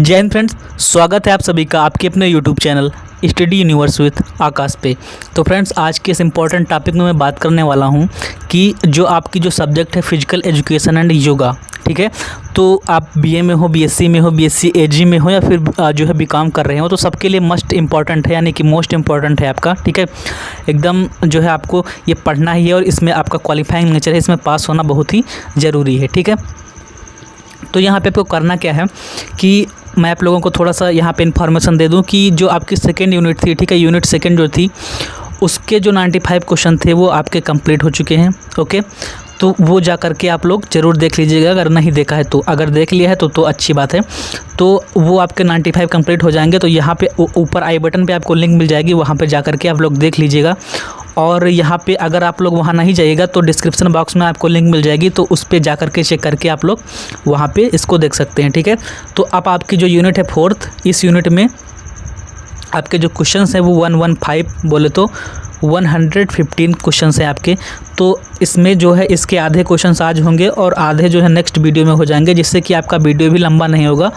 जय हिंद फ्रेंड्स, स्वागत है आप सभी का आपके अपने YouTube channel study universe with Akash पे। तो फ्रेंड्स, आज के इस इम्पॉर्टेंट टॉपिक में मैं बात करने वाला हूँ कि जो आपकी जो सब्जेक्ट है फिजिकल एजुकेशन एंड योगा, ठीक है। तो आप बीए में हो, बीएससी में हो, बीएससी एजी में हो या फिर जो है बीकॉम कर रहे हो, तो सबके लिए मस्ट इम्पॉर्टेंट है, यानी कि मोस्ट इम्पॉर्टेंट है आपका, ठीक है। एकदम जो है आपको ये पढ़ना ही है और इसमें आपका क्वालिफाइंग नेचर है, इसमें पास होना बहुत ही ज़रूरी है, ठीक है। तो यहाँ पे आपको करना क्या है कि मैं आप लोगों को थोड़ा सा यहाँ पे इन्फॉर्मेशन दे दूँ कि जो आपकी सेकेंड यूनिट थी, ठीक है, यूनिट सेकेंड जो थी उसके जो 95 क्वेश्चन थे वो आपके कंप्लीट हो चुके हैं, ओके। तो वो जा कर के आप लोग ज़रूर देख लीजिएगा, अगर नहीं देखा है तो। अगर देख लिया है तो अच्छी बात है। तो वो आपके 95 कंप्लीट हो जाएंगे। तो यहाँ पे ऊपर आई बटन पे आपको लिंक मिल जाएगी, वहाँ पे जा कर के आप लोग देख लीजिएगा। और यहाँ पे अगर आप लोग वहाँ नहीं जाइएगा तो डिस्क्रिप्शन बॉक्स में आपको लिंक मिल जाएगी, तो उस पर जा कर के चेक करके आप लोग वहाँ पे इसको देख सकते हैं, ठीक है। तो अब आपकी जो यूनिट है फोर्थ, इस यूनिट में आपके जो क्वेश्चंस हैं वो 115 बोले तो 115 क्वेश्चंस हैं आपके। तो इसमें जो है इसके आधे क्वेश्चंस आज होंगे और आधे जो है नेक्स्ट वीडियो में हो जाएंगे, जिससे कि आपका वीडियो भी लंबा नहीं होगा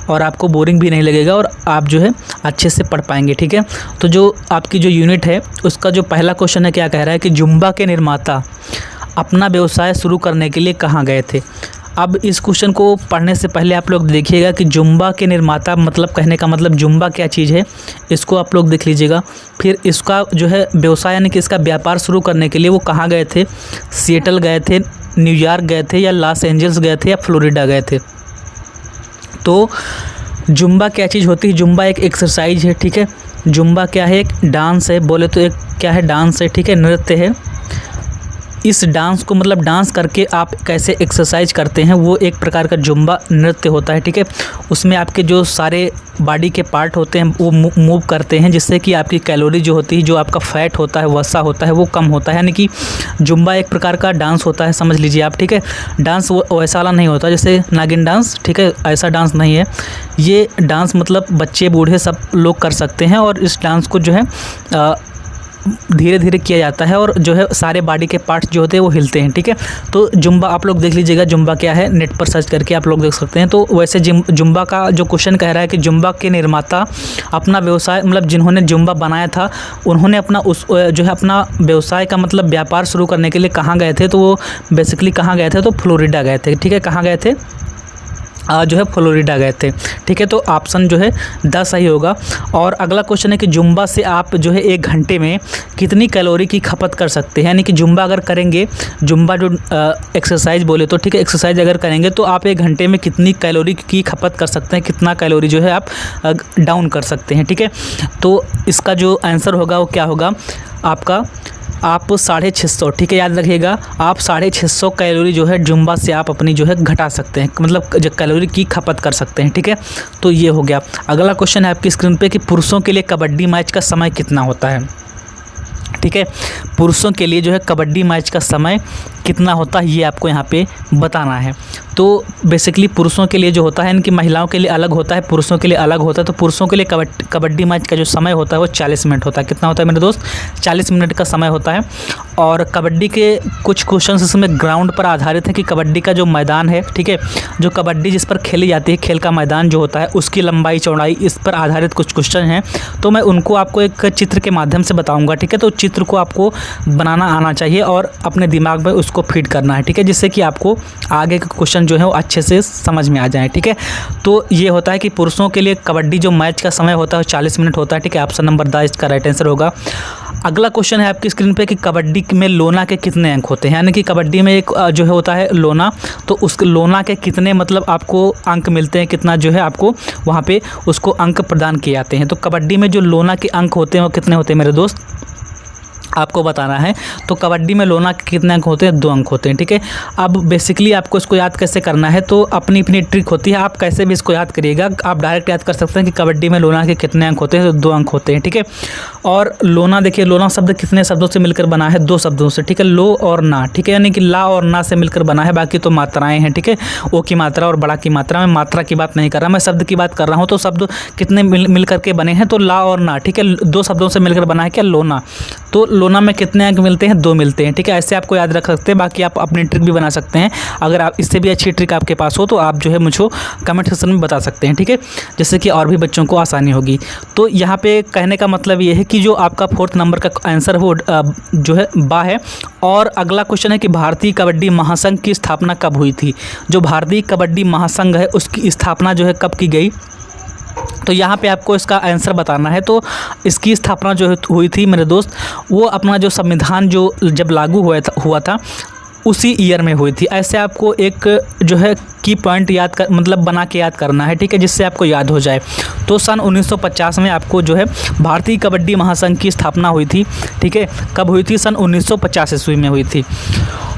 और आपको बोरिंग भी नहीं लगेगा और आप जो है अच्छे से पढ़ पाएंगे, ठीक है। तो जो आपकी जो यूनिट है उसका जो पहला क्वेश्चन है, क्या कह रहा है कि जुम्बा के निर्माता अपना व्यवसाय शुरू करने के लिए कहाँ गए थे। अब इस क्वेश्चन को पढ़ने से पहले आप लोग देखिएगा कि जुम्बा के निर्माता मतलब कहने का मतलब जुम्बा क्या चीज़ है, इसको आप लोग देख लीजिएगा। फिर इसका जो है व्यवसाय यानी कि इसका व्यापार शुरू करने के लिए वो कहाँ गए थे, सिएटल गए थे, न्यूयॉर्क गए थे या लॉस एंजल्स गए थे या फ्लोरिडा गए थे। तो जुम्बा क्या चीज़ होती है, जुम्बा एक एक्सरसाइज है, ठीक है। जुम्बा क्या है, एक डांस है, बोले तो एक क्या है, डांस है, ठीक है, नृत्य है। इस डांस को मतलब डांस करके आप कैसे एक्सरसाइज करते हैं, वो एक प्रकार का जुम्बा नृत्य होता है, ठीक है। उसमें आपके जो सारे बॉडी के पार्ट होते हैं वो मूव करते हैं, जिससे कि आपकी कैलोरी जो होती है, जो आपका फैट होता है, वसा होता है, वो कम होता है। यानी कि जुम्बा एक प्रकार का डांस होता है, समझ लीजिए आप, ठीक है। डांस वैसा वाला नहीं होता जैसे नागिन डांस, ठीक है, ऐसा डांस नहीं है ये डांस। मतलब बच्चे बूढ़े सब लोग कर सकते हैं और इस डांस को जो है धीरे धीरे किया जाता है और जो है सारे बॉडी के पार्ट्स जो होते हैं वो हिलते हैं, ठीक है। तो जुम्बा आप लोग देख लीजिएगा, जुम्बा क्या है, नेट पर सर्च करके आप लोग देख सकते हैं। तो वैसे जुम्बा का जो क्वेश्चन कह रहा है कि जुम्बा के निर्माता अपना व्यवसाय मतलब जिन्होंने जुम्बा बनाया था उन्होंने अपना उस जो है अपना व्यवसाय का मतलब व्यापार शुरू करने के लिए कहाँ गए थे। तो वो बेसिकली कहाँ गए थे, तो फ्लोरिडा गए थे, ठीक है। कहाँ गए थे, जो है फ्लोरिडा गए थे, ठीक है। तो ऑप्शन जो है 10 सही होगा। और अगला क्वेश्चन है कि जुम्बा से आप जो है 1 घंटे में कितनी कैलोरी की खपत कर सकते हैं। यानी कि जुम्बा अगर करेंगे, जुम्बा जो एक्सरसाइज बोले तो, ठीक है, एक्सरसाइज अगर करेंगे तो आप 1 घंटे में कितनी कैलोरी की खपत कर सकते हैं, कितना कैलोरी जो है आप डाउन कर सकते हैं, ठीक है। तो इसका जो आंसर होगा वो क्या होगा आपका, आप 650, ठीक है, याद रखिएगा, आप 650 कैलोरी जो है जुम्बा से आप अपनी जो है घटा सकते हैं, मतलब जो कैलोरी की खपत कर सकते हैं, ठीक है। तो ये हो गया। अगला क्वेश्चन है आपकी स्क्रीन पे कि पुरुषों के लिए कबड्डी मैच का समय कितना होता है, ठीक है। पुरुषों के लिए जो है कबड्डी मैच का समय कितना होता है ये आपको यहाँ पे बताना है। तो बेसिकली पुरुषों के लिए जो होता है, इनकी महिलाओं के लिए अलग होता है, पुरुषों के लिए अलग होता है। तो पुरुषों के लिए कबड्डी मैच का जो समय होता है वो 40 मिनट होता है। कितना होता है मेरे दोस्त, 40 मिनट का समय होता है। और कबड्डी के कुछ क्वेश्चन इसमें ग्राउंड पर आधारित है कि कबड्डी का जो मैदान है, ठीक है, जो कबड्डी जिस पर खेली जाती है, खेल का मैदान जो होता है उसकी लंबाई चौड़ाई, इस पर आधारित कुछ क्वेश्चन हैं। तो मैं उनको आपको एक चित्र के माध्यम से बताऊँगा, ठीक है। तो चित्र को आपको बनाना आना चाहिए और अपने दिमाग में उसको फीड करना है, ठीक है, जिससे कि आपको आगे के क्वेश्चन जो है वो अच्छे से समझ में आ जाए, ठीक है। तो ये होता है कि पुरुषों के लिए कबड्डी जो मैच का समय होता है 40 मिनट होता है, ठीक है। ऑप्शन नंबर 10 इसका राइट आंसर होगा। अगला क्वेश्चन है आपकी स्क्रीन पे कि कबड्डी में लोना के कितने अंक होते हैं। यानी कि कबड्डी में एक जो है होता है लोना, तो उस लोना के कितने मतलब आपको अंक मिलते हैं, कितना जो है आपको वहाँ पे उसको अंक प्रदान किए जाते हैं। तो कबड्डी में जो लोना के अंक होते हैं वो कितने होते हैं मेरे दोस्त, आपको बताना है। तो कबड्डी में लोना के कितने अंक होते हैं, 2 अंक होते हैं, ठीक है। अब बेसिकली आपको इसको याद कैसे करना है, तो अपनी अपनी ट्रिक होती है, आप कैसे भी इसको याद करिएगा। आप डायरेक्ट याद कर सकते हैं कि कबड्डी में लोना के कितने अंक होते हैं, तो 2 अंक होते हैं, ठीक है। और लोना, देखिए लोना शब्द कितने शब्दों से मिलकर बना है? 2 शब्दों से, ठीक है, लो और ना, ठीक है, यानी कि ला और ना से मिलकर बना है, बाकी तो मात्राएं हैं, ठीक है, ओ की मात्रा और बड़ा की मात्रा। मैं मात्रा की बात नहीं कर रहा, मैं शब्द की बात कर रहा हूँ। तो शब्द कितने मिल करके बने हैं? तो ला और ना, ठीक है, 2 शब्दों से मिलकर बना है क्या? लोना। तो लोना में कितने अंक मिलते हैं? 2 मिलते हैं, ठीक है, ऐसे आपको याद रख सकते हैं। बाकी आप अपनी ट्रिक भी बना सकते हैं, अगर आप इससे भी अच्छी ट्रिक आपके पास हो तो आप जो है मुझको कमेंट सेक्शन में बता सकते हैं, ठीक है, जिससे कि और भी बच्चों को आसानी होगी। तो यहाँ पे कहने का मतलब ये है कि जो आपका 4th नंबर का आंसर हो जो है बा है। और अगला क्वेश्चन है कि भारतीय कबड्डी महासंघ की स्थापना कब हुई थी? जो भारतीय कबड्डी महासंघ है उसकी स्थापना जो है कब की गई? तो यहाँ पे आपको इसका आंसर बताना है। तो इसकी स्थापना जो हुई थी मेरे दोस्त, वो अपना जो संविधान जो जब लागू हुआ था उसी ईयर में हुई थी। ऐसे आपको एक जो है की पॉइंट मतलब बना के याद करना है, ठीक है, जिससे आपको याद हो जाए। तो सन 1950 में आपको जो है भारतीय कबड्डी महासंघ की स्थापना हुई थी, ठीक है। कब हुई थी? सन 1950 ईस्वी में हुई थी।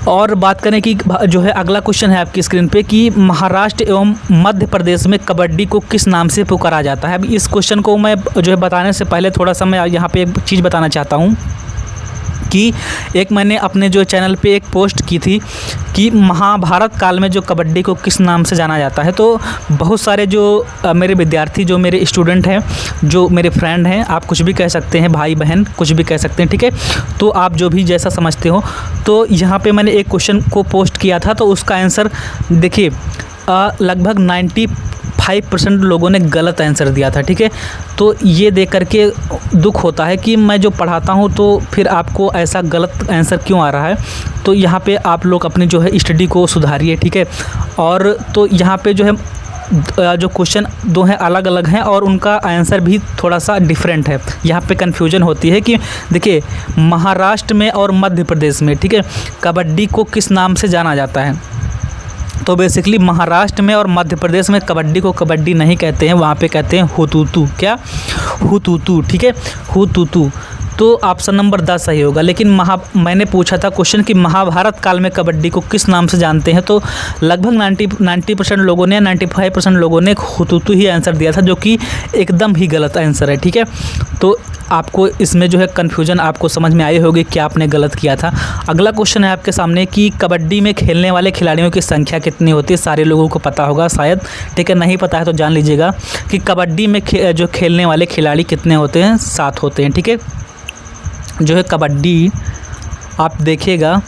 और बात करें कि जो है अगला क्वेश्चन है आपकी स्क्रीन पे कि महाराष्ट्र एवं मध्य प्रदेश में कबड्डी को किस नाम से पुकारा जाता है? अब इस क्वेश्चन को मैं जो है बताने से पहले थोड़ा सा मैं यहाँ पे एक चीज़ बताना चाहता हूँ कि एक मैंने अपने जो चैनल पे एक पोस्ट की थी कि महाभारत काल में जो कबड्डी को किस नाम से जाना जाता है। तो बहुत सारे जो मेरे विद्यार्थी, जो मेरे स्टूडेंट हैं, जो मेरे फ्रेंड हैं, आप कुछ भी कह सकते हैं, भाई बहन कुछ भी कह सकते हैं, ठीक है, तो आप जो भी जैसा समझते हो। तो यहाँ पे मैंने एक क्वेश्चन को पोस्ट किया था, तो उसका आंसर देखिए लगभग 95% लोगों ने गलत आंसर दिया था, ठीक है। तो ये देख करके दुख होता है कि मैं जो पढ़ाता हूँ तो फिर आपको ऐसा गलत आंसर क्यों आ रहा है। तो यहाँ पे आप लोग अपनी जो है स्टडी को सुधारिए, ठीक है। और तो यहाँ पे जो है जो क्वेश्चन 2 हैं अलग अलग हैं और उनका आंसर भी थोड़ा सा डिफरेंट है। यहाँ पे कन्फ्यूजन होती है कि देखिए महाराष्ट्र में और मध्य प्रदेश में, ठीक है, कबड्डी को किस नाम से जाना जाता है। तो बेसिकली महाराष्ट्र में और मध्य प्रदेश में कबड्डी को कबड्डी नहीं कहते हैं, वहाँ पे कहते हैं हुतूतू। क्या? हुतूतू, ठीक है, हुतूतू। तो ऑप्शन नंबर 10 सही होगा। लेकिन मैंने पूछा था क्वेश्चन कि महाभारत काल में कबड्डी को किस नाम से जानते हैं, तो लगभग 90% लोगों ने, 95% लोगों ने हुतूतू ही आंसर दिया था, जो कि एकदम ही गलत आंसर है, ठीक है। तो आपको इसमें जो है कन्फ्यूजन आपको समझ में आई होगी कि आपने गलत किया था। अगला क्वेश्चन है आपके सामने कि कबड्डी में खेलने वाले खिलाड़ियों की संख्या कितनी होती है? सारे लोगों को पता होगा शायद, ठीक है, नहीं पता है तो जान लीजिएगा कि कबड्डी में जो खेलने वाले खिलाड़ी कितने होते हैं? 7 होते हैं, ठीक है। जो है कबड्डी आप देखिएगा,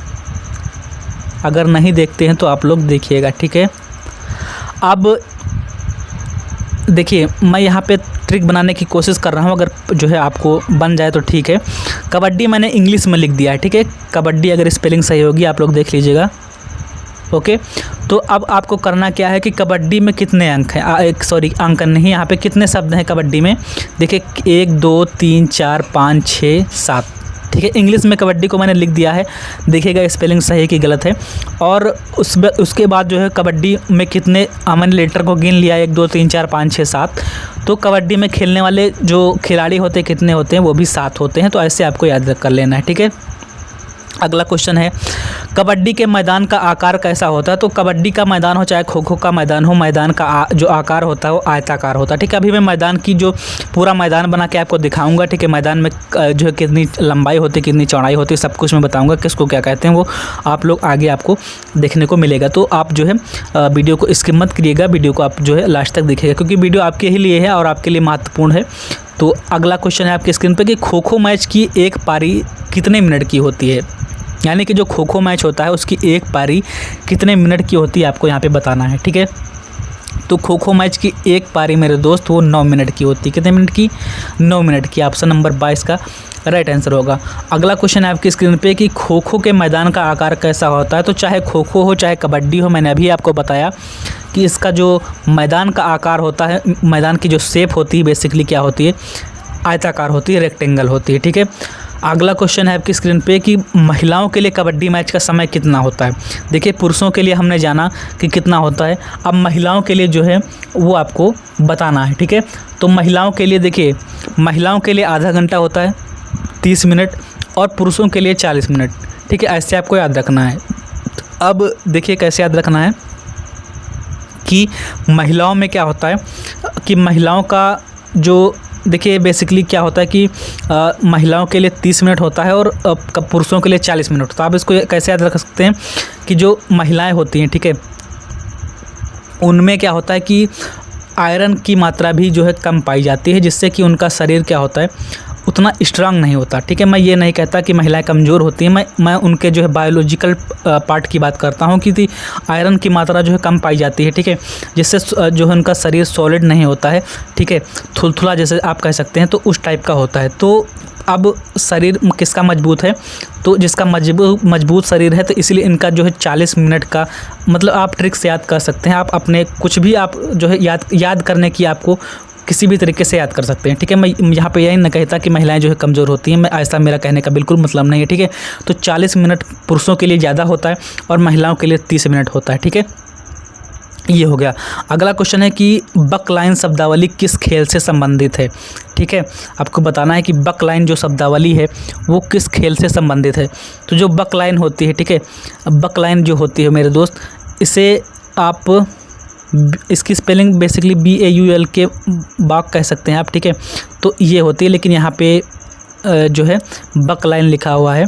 अगर नहीं देखते हैं तो आप लोग देखिएगा, ठीक है। अब देखिए मैं यहाँ पे ट्रिक बनाने की कोशिश कर रहा हूँ, अगर जो है आपको बन जाए तो ठीक है। कबड्डी मैंने इंग्लिश में लिख दिया है, ठीक है। कबड्डी अगर स्पेलिंग सही होगी आप लोग देख लीजिएगा, ओके। तो अब आपको करना क्या है कि कबड्डी में कितने अंक हैं, अंक नहीं, यहाँ पे कितने शब्द हैं कबड्डी में? देखिए 1 2 3 4 5 6 7, ठीक है। इंग्लिश में कबड्डी को मैंने लिख दिया है, देखिएगा स्पेलिंग सही है कि गलत है। और उसके बाद जो है कबड्डी में कितने, मैंने लेटर को गिन लिया 1 2 3 4 5 6 7। तो कबड्डी में खेलने वाले जो खिलाड़ी होते हैं कितने होते हैं? वो भी 7 होते हैं। तो ऐसे आपको याद कर लेना है, ठीक है। अगला क्वेश्चन है कबड्डी के मैदान का आकार कैसा होता है? तो कबड्डी का मैदान हो चाहे खो खो का मैदान हो, मैदान का जो आकार होता है वो आयताकार होता है, ठीक है। अभी मैं मैदान की जो पूरा मैदान बना के आपको दिखाऊंगा, ठीक है। मैदान में जो है कितनी लंबाई होती है, कितनी चौड़ाई होती है, सब कुछ मैं बताऊंगा, किसको क्या कहते हैं वो आप लोग आगे आपको देखने को मिलेगा। तो आप जो है वीडियो को स्किप मत करिएगा, वीडियो को आप जो है लास्ट तक देखिएगा, क्योंकि वीडियो आपके ही लिए है और आपके लिए महत्वपूर्ण है। तो अगला क्वेश्चन है आपकी स्क्रीन पर कि खो खो मैच की एक पारी कितने मिनट की होती है? यानी कि जो खो खो मैच होता है उसकी एक पारी कितने मिनट की होती है आपको यहाँ पे बताना है, ठीक है। तो खो खो मैच की एक पारी मेरे दोस्त वो 9 मिनट की होती है। कितने मिनट की? 9 मिनट की। ऑप्शन नंबर 22 का राइट आंसर होगा। अगला क्वेश्चन है आपकी स्क्रीन पे कि खो खो के मैदान का आकार कैसा होता है? तो चाहे खो खो हो चाहे कबड्डी हो, मैंने अभी आपको बताया कि इसका जो मैदान का आकार होता है, मैदान की जो शेप होती है बेसिकली क्या होती है? आयताकार होती है, रेक्टेंगल होती है, ठीक है। अगला क्वेश्चन है आपकी स्क्रीन पे कि महिलाओं के लिए कबड्डी मैच का समय कितना होता है? देखिए पुरुषों के लिए हमने जाना कि कितना होता है, अब महिलाओं के लिए जो है वो आपको बताना है, ठीक है। तो महिलाओं के लिए देखिए, महिलाओं के लिए आधा घंटा होता है 30 मिनट और पुरुषों के लिए 40 मिनट, ठीक है। ऐसे आपको याद रखना है। अब देखिए कैसे याद रखना है कि महिलाओं में क्या होता है कि महिलाओं का जो देखिए बेसिकली क्या होता है कि महिलाओं के लिए 30 मिनट होता है और पुरुषों के लिए 40 मिनट। तो आप इसको कैसे याद रख सकते हैं कि जो महिलाएं होती हैं, ठीक है, उनमें क्या होता है कि आयरन की मात्रा भी जो है कम पाई जाती है, जिससे कि उनका शरीर क्या होता है उतना स्ट्रांग नहीं होता। ठीक है, मैं ये नहीं कहता कि महिलाएं कमज़ोर होती हैं, मैं उनके जो है बायोलॉजिकल पार्ट की बात करता हूँ कि आयरन की मात्रा जो है कम पाई जाती है। ठीक है, जिससे जो है उनका शरीर सॉलिड नहीं होता है, ठीक है, थुलथुला जैसे आप कह सकते हैं, तो उस टाइप का होता है। तो अब शरीर किसका मजबूत है, तो जिसका मजबूत शरीर है, तो इसलिए इनका जो है 40 मिनट का मतलब आप ट्रिक से याद कर सकते हैं। आप अपने कुछ भी आप जो है याद करने की आपको किसी भी तरीके से याद कर सकते हैं। ठीक है, मैं यहाँ पे यही नहीं कहता कि महिलाएं जो है कमज़ोर होती हैं, मैं ऐसा मेरा कहने का बिल्कुल मतलब नहीं है। ठीक है, तो 40 मिनट पुरुषों के लिए ज़्यादा होता है और महिलाओं के लिए 30 मिनट होता है। ठीक है, ये हो गया। अगला क्वेश्चन है कि बकलाइन शब्दावली किस खेल से संबंधित है। ठीक है, आपको बताना है कि बकलाइन जो शब्दावली है वो किस खेल से संबंधित है। तो जो बकलाइन होती है, ठीक है, बकलाइन जो होती है मेरे दोस्त, इसे आप इसकी स्पेलिंग बेसिकली BAUL के बाग कह सकते हैं आप। ठीक है, तो ये होती है, लेकिन यहाँ पे जो है बकलाइन लिखा हुआ है।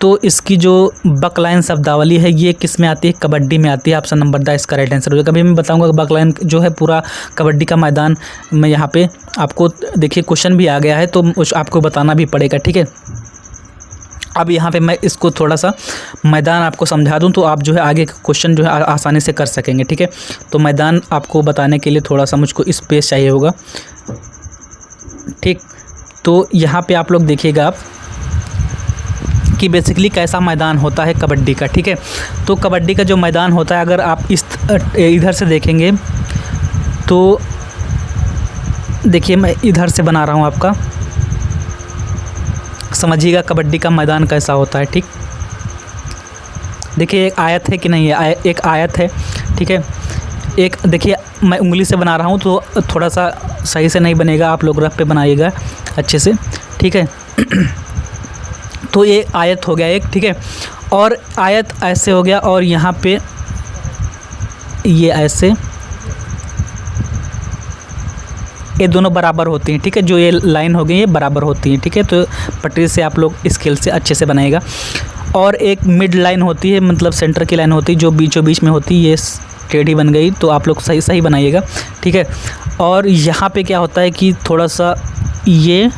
तो इसकी जो बकलाइन शब्दावली है ये किस में आती है, कबड्डी में आती है। ऑप्शन नंबर द इसका राइट आंसर हो जाएगा। कभी मैं बताऊंगा कि बकलाइन जो है पूरा कबड्डी का मैदान में, यहाँ पे आपको देखिए क्वेश्चन भी आ गया है, तो आपको बताना भी पड़ेगा। ठीक है, अब यहाँ पे मैं इसको थोड़ा सा मैदान आपको समझा दूँ तो आप जो है आगे क्वेश्चन जो है आसानी से कर सकेंगे। ठीक है, तो मैदान आपको बताने के लिए थोड़ा सा मुझको स्पेस चाहिए होगा। ठीक, तो यहाँ पे आप लोग देखिएगा आप कि बेसिकली कैसा मैदान होता है कबड्डी का। ठीक है, तो कबड्डी का जो मैदान होता है, अगर आप इधर से देखेंगे तो देखिए मैं इधर से बना रहा हूँ, आपका समझिएगा कबड्डी का मैदान कैसा होता है। ठीक, देखिए एक आयत है कि नहीं है, एक आयत है। ठीक है, एक देखिए मैं उंगली से बना रहा हूँ तो थोड़ा सा सही से नहीं बनेगा, आप लोग रफ पे बनाइएगा अच्छे से। ठीक है, तो ये आयत हो गया एक। ठीक है, और आयत ऐसे हो गया और यहाँ पे ये ऐसे, ये दोनों बराबर होती हैं। ठीक है, जो ये लाइन हो गई ये बराबर होती हैं। ठीक है, तो पटरी से आप लोग स्केल से अच्छे से बनाएगा। और एक मिड लाइन होती है, मतलब सेंटर की लाइन होती है जो बीचों बीच में होती है, ये टेढ़ी बन गई, तो आप लोग सही बनाइएगा। ठीक है, और यहाँ पे क्या होता है कि थोड़ा सा ये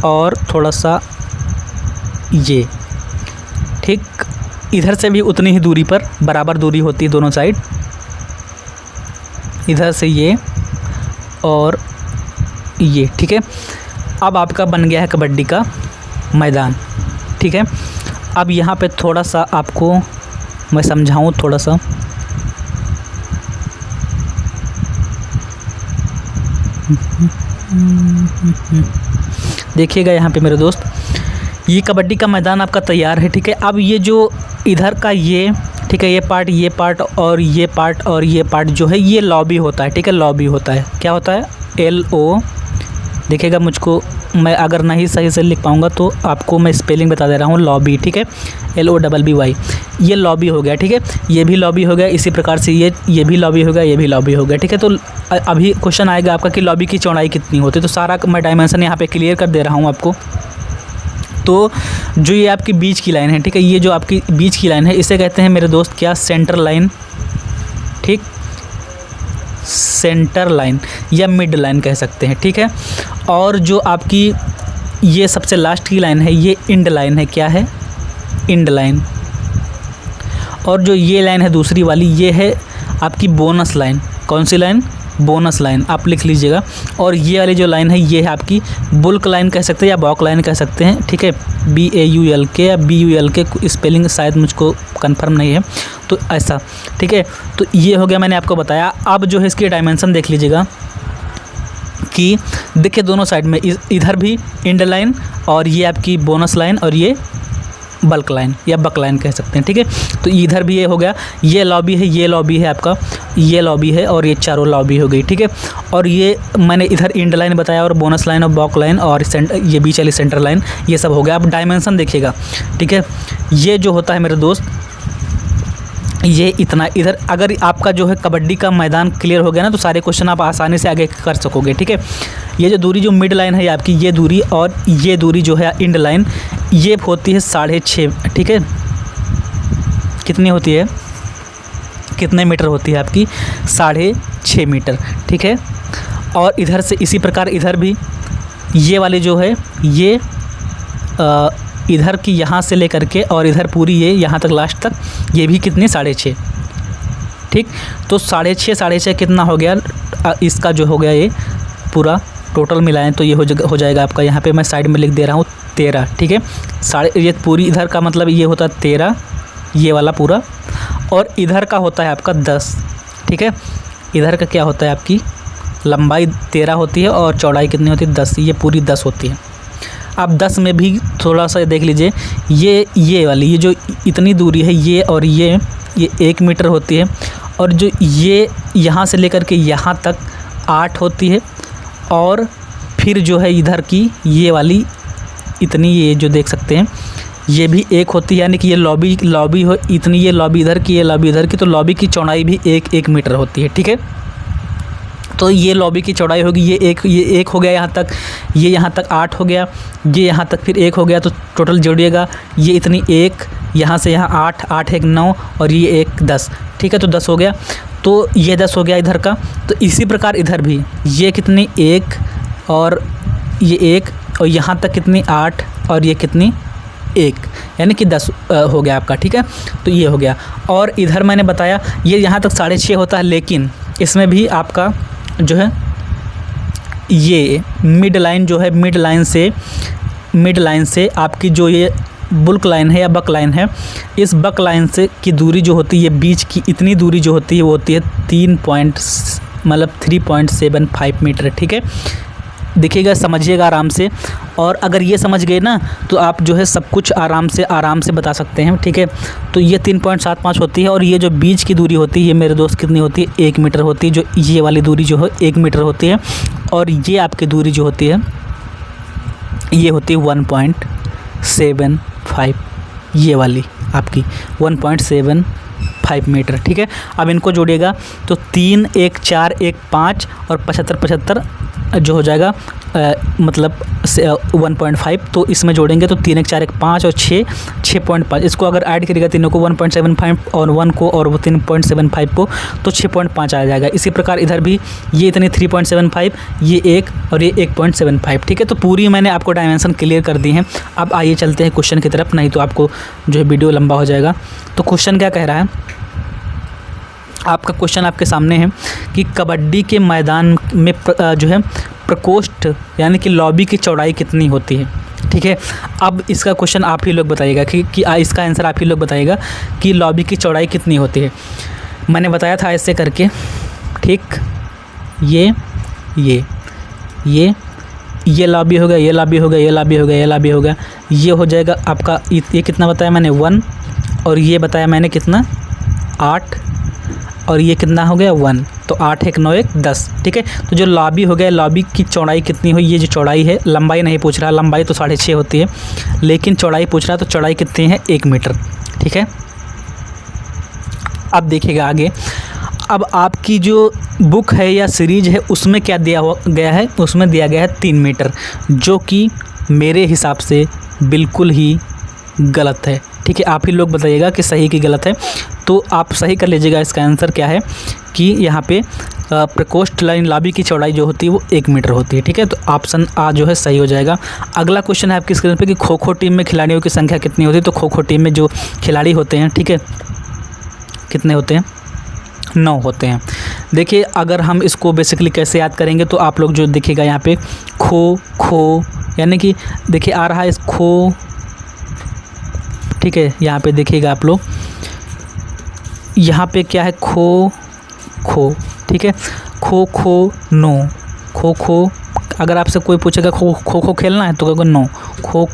और थोड़ा सा ये, ठीक, इधर से भी उतनी ही दूरी पर बराबर दूरी होती है दोनों साइड, इधर से ये और ये। ठीक है, अब आपका बन गया है कबड्डी का मैदान। ठीक है, अब यहाँ पे थोड़ा सा आपको मैं समझाऊँ थोड़ा सा। देखिएगा यहाँ पे मेरे दोस्त, ये कबड्डी का मैदान आपका तैयार है। ठीक है, अब ये जो इधर का ये, ठीक है, ये पार्ट और ये पार्ट जो है ये लॉबी होता है। ठीक है, लॉबी होता है, क्या होता है, LO। देखिएगा मुझको, मैं अगर नहीं सही से लिख पाऊँगा तो आपको मैं स्पेलिंग बता दे रहा हूँ, लॉबी। ठीक है, LOBBY, ये लॉबी हो गया। ठीक है, ये भी लॉबी हो गया, इसी प्रकार से ये भी लॉबी हो गया, ये भी लॉबी हो गया। ठीक है, तो अभी क्वेश्चन आएगा आपका कि लॉबी की चौड़ाई कितनी होती है, तो सारा मैं डायमेंशन यहाँ पे क्लियर कर दे रहा हूँ आपको। तो जो ये आपकी बीच की लाइन है, ठीक है, ये जो आपकी बीच की लाइन है इसे कहते हैं मेरे दोस्त क्या, सेंटर लाइन। ठीक, सेंटर लाइन या मिड लाइन कह सकते हैं। ठीक है, और जो आपकी ये सबसे लास्ट की लाइन है ये इंड लाइन है, क्या है, इंड लाइन। और जो ये लाइन है दूसरी वाली, ये है आपकी बोनस लाइन। कौन सी लाइन, बोनस लाइन, आप लिख लीजिएगा। और ये वाली जो लाइन है ये है आपकी बुल्क लाइन कह सकते हैं या बॉक लाइन कह सकते हैं। ठीक है, BAULK या BULK, स्पेलिंग शायद मुझको कंफर्म नहीं है, तो ऐसा। ठीक है, तो ये हो गया, मैंने आपको बताया। अब जो है इसकी डायमेंशन देख लीजिएगा कि देखिए दोनों साइड में इधर भी इंड लाइन और ये आपकी बोनस लाइन और ये बल्क लाइन या बक लाइन कह सकते हैं। ठीक है, तो इधर भी ये हो गया, ये लॉबी है, ये लॉबी है आपका, ये लॉबी है और ये चारों लॉबी हो गई। ठीक है, और ये मैंने इधर इंड लाइन बताया और बोनस लाइन और बॉक लाइन और ये बीच वाली सेंटर लाइन, ये सब हो गया। अब डायमेंशन देखिएगा। ठीक है, ये जो होता है मेरे दोस्त, ये इतना इधर। अगर आपका जो है कबड्डी का मैदान क्लियर हो गया ना, तो सारे क्वेश्चन आप आसानी से आगे कर सकोगे, ठीक है। ये जो दूरी जो मिड लाइन है आपकी, ये दूरी और ये दूरी जो है इंड लाइन, ये होती है 6.5, ठीक है। कितनी होती है, कितने मीटर होती है आपकी, 6.5 मीटर, ठीक है। और इधर से इसी प्रकार इधर भी ये वाली जो है, ये इधर की यहाँ से लेकर के और इधर पूरी ये यहाँ तक लास्ट तक, ये भी कितनी, 6.5, ठीक। तो 6.5 कितना हो गया, इसका जो हो गया ये पूरा टोटल मिलाएं तो ये हो जाएगा आपका, यहाँ पे मैं साइड में लिख दे रहा हूँ 13, ठीक है। ये पूरी इधर का मतलब ये होता है 13, ये वाला पूरा, और इधर का होता है आपका 10, ठीक है। इधर का क्या होता है, आपकी लंबाई 13 होती है और चौड़ाई कितनी होती है, 10, ये पूरी 10 होती है। अब 10 में भी थोड़ा सा देख लीजिए, ये वाली, ये जो इतनी दूरी है, ये और ये 1 मीटर होती है, और जो ये यहाँ से लेकर के यहाँ तक 8 होती है, और फिर जो है इधर की ये वाली इतनी, ये जो देख सकते हैं ये भी 1 होती है, यानी कि ये लॉबी हो इतनी, ये लॉबी इधर की, ये लॉबी इधर की, तो लॉबी की चौड़ाई भी 1 मीटर होती है, ठीक है। तो ये लॉबी की चौड़ाई होगी, ये एक हो गया यहाँ तक, ये यहाँ तक 8 हो गया, ये यहाँ तक फिर 1 हो गया, तो टोटल जोड़िएगा, ये इतनी 1, यहाँ से यहाँ 8, 8 1 9, और ये 1 10, ठीक है। तो 10 हो गया, तो ये 10 हो गया इधर का। तो इसी प्रकार इधर भी ये कितनी 1 और ये 1, और यहाँ तक कितनी 8 और ये कितनी 1, यानी कि 10 हो गया आपका, ठीक है। तो ये हो गया। और इधर मैंने बताया ये यहाँ तक 6.5 होता है, लेकिन इसमें भी आपका जो है ये मिड लाइन जो है, मिड लाइन से आपकी जो ये बुल्क लाइन है या बक लाइन है, इस बक लाइन से की दूरी जो होती है, बीच की इतनी दूरी जो होती है वो होती है 3.75 मीटर, ठीक है। देखिएगा, समझिएगा आराम से, और अगर ये समझ गए ना तो आप जो है सब कुछ आराम से बता सकते हैं, ठीक है। तो ये 3.75 होती है, और ये जो बीच की दूरी होती है ये मेरे दोस्त कितनी होती है, 1 मीटर होती है। जो ये वाली दूरी जो है 1 मीटर होती है, और ये आपकी दूरी जो होती है ये होती है 1.75, ये वाली आपकी 1.75 मीटर, ठीक है। अब इनको जोड़िएगा तो 3 1 4 1 5 और 75 जो हो जाएगा मतलब 1.5, तो इसमें जोड़ेंगे तो 3 1 4 1 5 और 6.5, इसको अगर ऐड करिएगा तीनों को 1.75 और 1 को और वो 3.75 को, तो 6.5 आ जाएगा। इसी प्रकार इधर भी ये इतनी 3.75, ये 1 और ये 1.75, ठीक है। तो पूरी मैंने आपको डायमेंशन क्लियर कर दी हैं। अब आइए चलते हैं क्वेश्चन की तरफ, नहीं तो आपको जो है वीडियो लंबा हो जाएगा। तो क्वेश्चन क्या कह रहा है, आपका क्वेश्चन आपके सामने है कि कबड्डी के मैदान में जो है प्रकोष्ठ यानी कि लॉबी की चौड़ाई कितनी होती है, ठीक है। अब इसका क्वेश्चन आप ही लोग बताइएगा कि इसका आंसर आप ही लोग बताइएगा कि लॉबी की चौड़ाई कितनी होती है। मैंने बताया था ऐसे करके, ठीक। ये लॉबी हो गया, ये लॉबी हो गया, ये लॉबी हो गया, ये लॉबी हो गया, ये हो जाएगा आपका, ये कितना बताया मैंने 1, और ये बताया मैंने कितना 8, और ये कितना हो गया 1, तो 8 1 9 1 10, ठीक है। तो जो लॉबी हो गया, लॉबी की चौड़ाई कितनी हुई, ये जो चौड़ाई है, लंबाई नहीं पूछ रहा, लंबाई तो 6.5 होती है, लेकिन चौड़ाई पूछ रहा है, तो चौड़ाई कितनी है 1 मीटर, ठीक है। अब देखिएगा आगे, अब आपकी जो बुक है या सीरीज है उसमें क्या दिया गया है, उसमें दिया गया है 3 मीटर, जो कि मेरे हिसाब से बिल्कुल ही गलत है, ठीक है। आप ही लोग बताइएगा कि सही कि गलत है, तो आप सही कर लीजिएगा। इसका आंसर क्या है कि यहाँ पे प्रकोष्ठ लाइन लॉबी की चौड़ाई जो होती है वो 1 मीटर होती है, ठीक है। तो ऑप्शन आ जो है सही हो जाएगा। अगला क्वेश्चन है आपकी स्क्रीन पे कि खो खो टीम में खिलाड़ियों की संख्या कितनी होती है। तो खो खो टीम में जो खिलाड़ी होते हैं, ठीक है, कितने होते हैं, 9 होते हैं। देखिए, अगर हम इसको बेसिकली कैसे याद करेंगे, तो आप लोग जो देखिएगा यहाँ पे खो यानी कि देखिए आ रहा है इस खो, ठीक है। यहाँ पे देखिएगा आप लोग, यहाँ पे क्या है खो, ठीक है। खो नो, अगर आपसे कोई पूछेगा खो खेलना है तो कहोगे नो, खो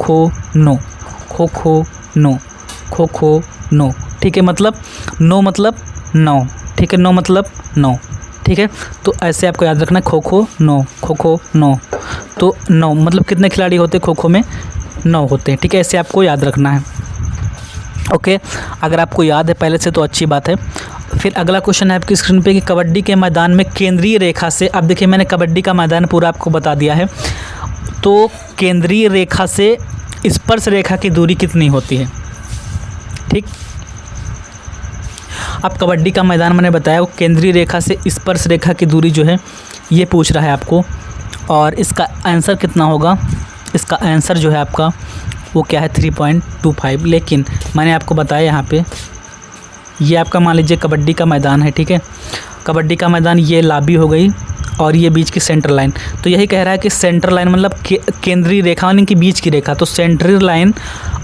नो, ठीक है। मतलब नो मतलब 9, ठीक है, नो मतलब 9, ठीक है। तो ऐसे आपको याद रखना है, खो नो, तो 9 मतलब कितने खिलाड़ी होते हैं खो खो में, 9 होते हैं, ठीक है। ऐसे आपको याद रखना है। ओके, अगर आपको याद है पहले से तो अच्छी बात है। फिर अगला क्वेश्चन है आपकी स्क्रीन पे कि कबड्डी के मैदान में केंद्रीय रेखा से, अब देखिए मैंने कबड्डी का मैदान पूरा आपको बता दिया है, तो केंद्रीय रेखा से स्पर्श रेखा की दूरी कितनी होती है। ठीक, अब कबड्डी का मैदान मैंने बताया वो केंद्रीय रेखा से स्पर्श रेखा की दूरी जो है ये पूछ रहा है आपको, और इसका आंसर कितना होगा, इसका आंसर जो है आपका वो क्या है 3.25। लेकिन मैंने आपको बताया यहाँ पे ये आपका मान लीजिए कबड्डी का मैदान है, ठीक है, कबड्डी का मैदान ये लाबी हो गई और ये बीच की सेंटर लाइन, तो यही कह रहा है कि सेंटर लाइन मतलब केंद्रीय रेखा यानी कि बीच की रेखा, तो सेंट्रल लाइन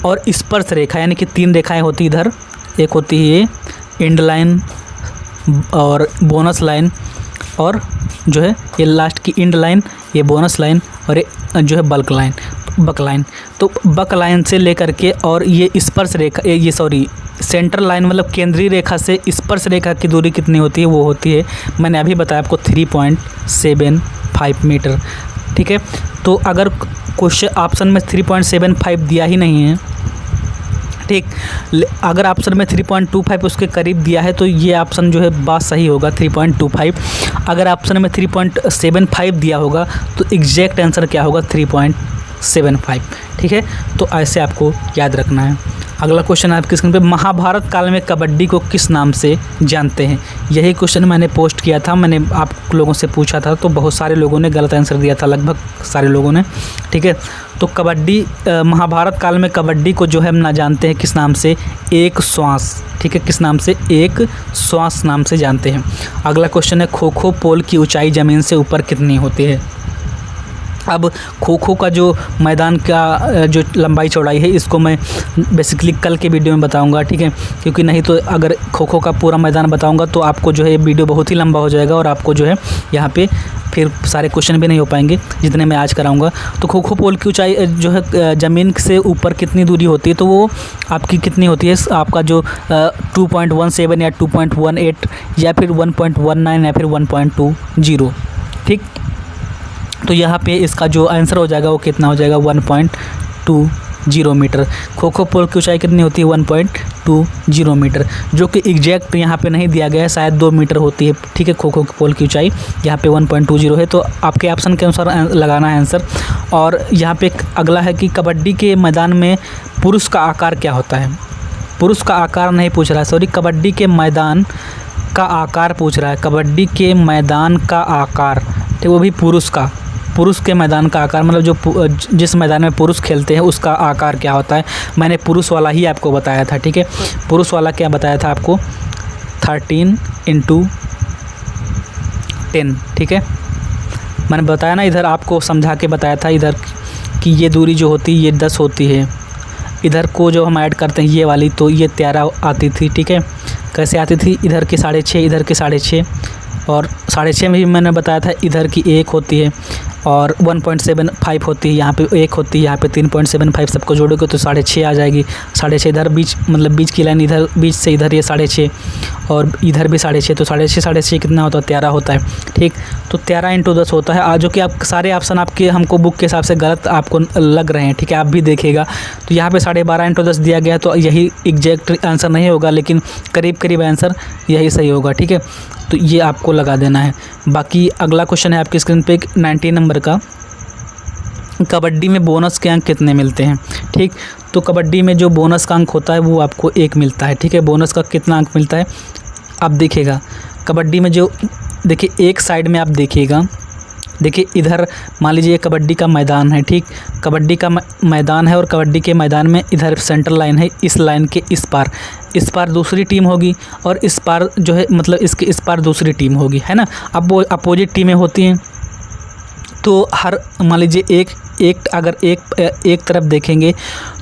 और स्पर्श रेखा यानी कि 3 रेखाएं होती इधर, एक होती है ये एंड लाइन और बोनस लाइन, और जो है ये लास्ट की एंड लाइन, ये बोनस लाइन, और ये जो है बक लाइन। तो बक लाइन से लेकर के और ये स्पर्श रेखा, ये सॉरी सेंटर लाइन मतलब केंद्रीय रेखा से स्पर्श रेखा की दूरी कितनी होती है, वो होती है मैंने अभी बताया आपको 3.75 मीटर। ठीक है, तो अगर क्वेश्चन ऑप्शन में 3.75 दिया ही नहीं है, ठीक, अगर ऑप्शन में 3.25 उसके करीब दिया है तो ये ऑप्शन जो है बात सही होगा 3.25। अगर ऑप्शन में 3.75 दिया होगा तो एग्जैक्ट आंसर क्या होगा 3.75। ठीक है, तो ऐसे आपको याद रखना है। अगला क्वेश्चन है आपकी स्क्रीन पे, महाभारत काल में कबड्डी को किस नाम से जानते हैं। यही क्वेश्चन मैंने पोस्ट किया था, मैंने आप लोगों से पूछा था, तो बहुत सारे लोगों ने गलत आंसर दिया था, लगभग सारे लोगों ने। ठीक है, तो कबड्डी महाभारत काल में कबड्डी को जो है हम ना जानते हैं किस नाम से, एक श्वास। ठीक है, किस नाम से, एक श्वास नाम से जानते हैं। अगला क्वेश्चन है, खो खो पोल की ऊंचाई ज़मीन से ऊपर कितनी होती है। अब खो खो का जो मैदान का जो लंबाई चौड़ाई है इसको मैं बेसिकली कल के वीडियो में बताऊंगा, ठीक है, क्योंकि नहीं तो अगर खो खो का पूरा मैदान बताऊंगा तो आपको जो है वीडियो बहुत ही लंबा हो जाएगा और आपको जो है यहाँ पे फिर सारे क्वेश्चन भी नहीं हो पाएंगे जितने मैं आज कराऊंगा। तो खो खो पोल की ऊंचाई जो है ज़मीन से ऊपर कितनी दूरी होती है, तो वो आपकी कितनी होती है, आपका जो 2.17 या 2.18 या फिर 1.19 या फिर 1.20। ठीक, तो यहाँ पे इसका जो आंसर हो जाएगा वो कितना हो जाएगा 1.20 मीटर। खो खो पोल की ऊंचाई कितनी होती है 1.20 मीटर, जो कि एग्जैक्ट यहाँ पे नहीं दिया गया है, शायद 2 मीटर होती है। ठीक है, खो खो पोल की ऊंचाई यहाँ पे 1.20 है, तो आपके ऑप्शन के अनुसार लगाना है आंसर। और यहाँ पे अगला है कि कबड्डी के मैदान में पुरुष का आकार क्या होता है। पुरुष का आकार नहीं पूछ रहा है, सॉरी, कबड्डी के मैदान का आकार पूछ रहा है, कबड्डी के मैदान का आकार, ठीक, वो भी पुरुष के मैदान का आकार, मतलब जो जिस मैदान में पुरुष खेलते हैं उसका आकार क्या होता है। मैंने पुरुष वाला ही आपको बताया था, ठीक है, पुरुष वाला क्या बताया था आपको 13x10। ठीक है, मैंने बताया ना, इधर आपको समझा के बताया था इधर कि ये दूरी जो होती है ये 10 होती है, इधर को जो हम ऐड करते हैं ये वाली, तो ये 13 आती थी। ठीक है, कैसे आती थी, इधर के 6.5, इधर के 6.5, और 6.5 में भी मैंने बताया था इधर की 1 होती है और 1.75 होती है, यहाँ पे 1 होती है, यहाँ पे 3.75, सबको जोड़ोगे तो 6.5 आ जाएगी। 6.5 इधर बीच, मतलब बीच की लाइन इधर बीच से इधर ये 6.5 और इधर भी 6.5, तो 6.5 कितना होता है 13 होता है। ठीक, तो 13 × 10 होता है। आज जो कि आप सारे ऑप्शन आपके हमको बुक के हिसाब से गलत आपको लग रहे हैं, ठीक है, आप भी देखिएगा। तो यहाँ पे 12.5 × 10 दिया गया, तो यही एग्जैक्ट आंसर नहीं होगा, लेकिन करीब करीब आंसर यही सही होगा। ठीक है, तो ये आपको लगा देना है। बाकी अगला क्वेश्चन है आपकी स्क्रीन पे 19 नंबर का, कबड्डी में बोनस के अंक कितने मिलते हैं। ठीक, तो कबड्डी में जो बोनस का अंक होता है वो आपको 1 मिलता है। ठीक है, बोनस का कितना अंक मिलता है आप देखिएगा, कबड्डी में जो देखिए एक साइड में आप देखिएगा, देखिए इधर मान लीजिए कबड्डी का मैदान है। ठीक, कबड्डी का मैदान है और कबड्डी के मैदान में इधर सेंटर लाइन है, इस लाइन के इस पार दूसरी टीम होगी और इस पार जो है मतलब इसके इस पार दूसरी टीम होगी, है ना। अब वो अपोजिट टीमें होती हैं, तो हर मान लीजिए अगर एक तरफ देखेंगे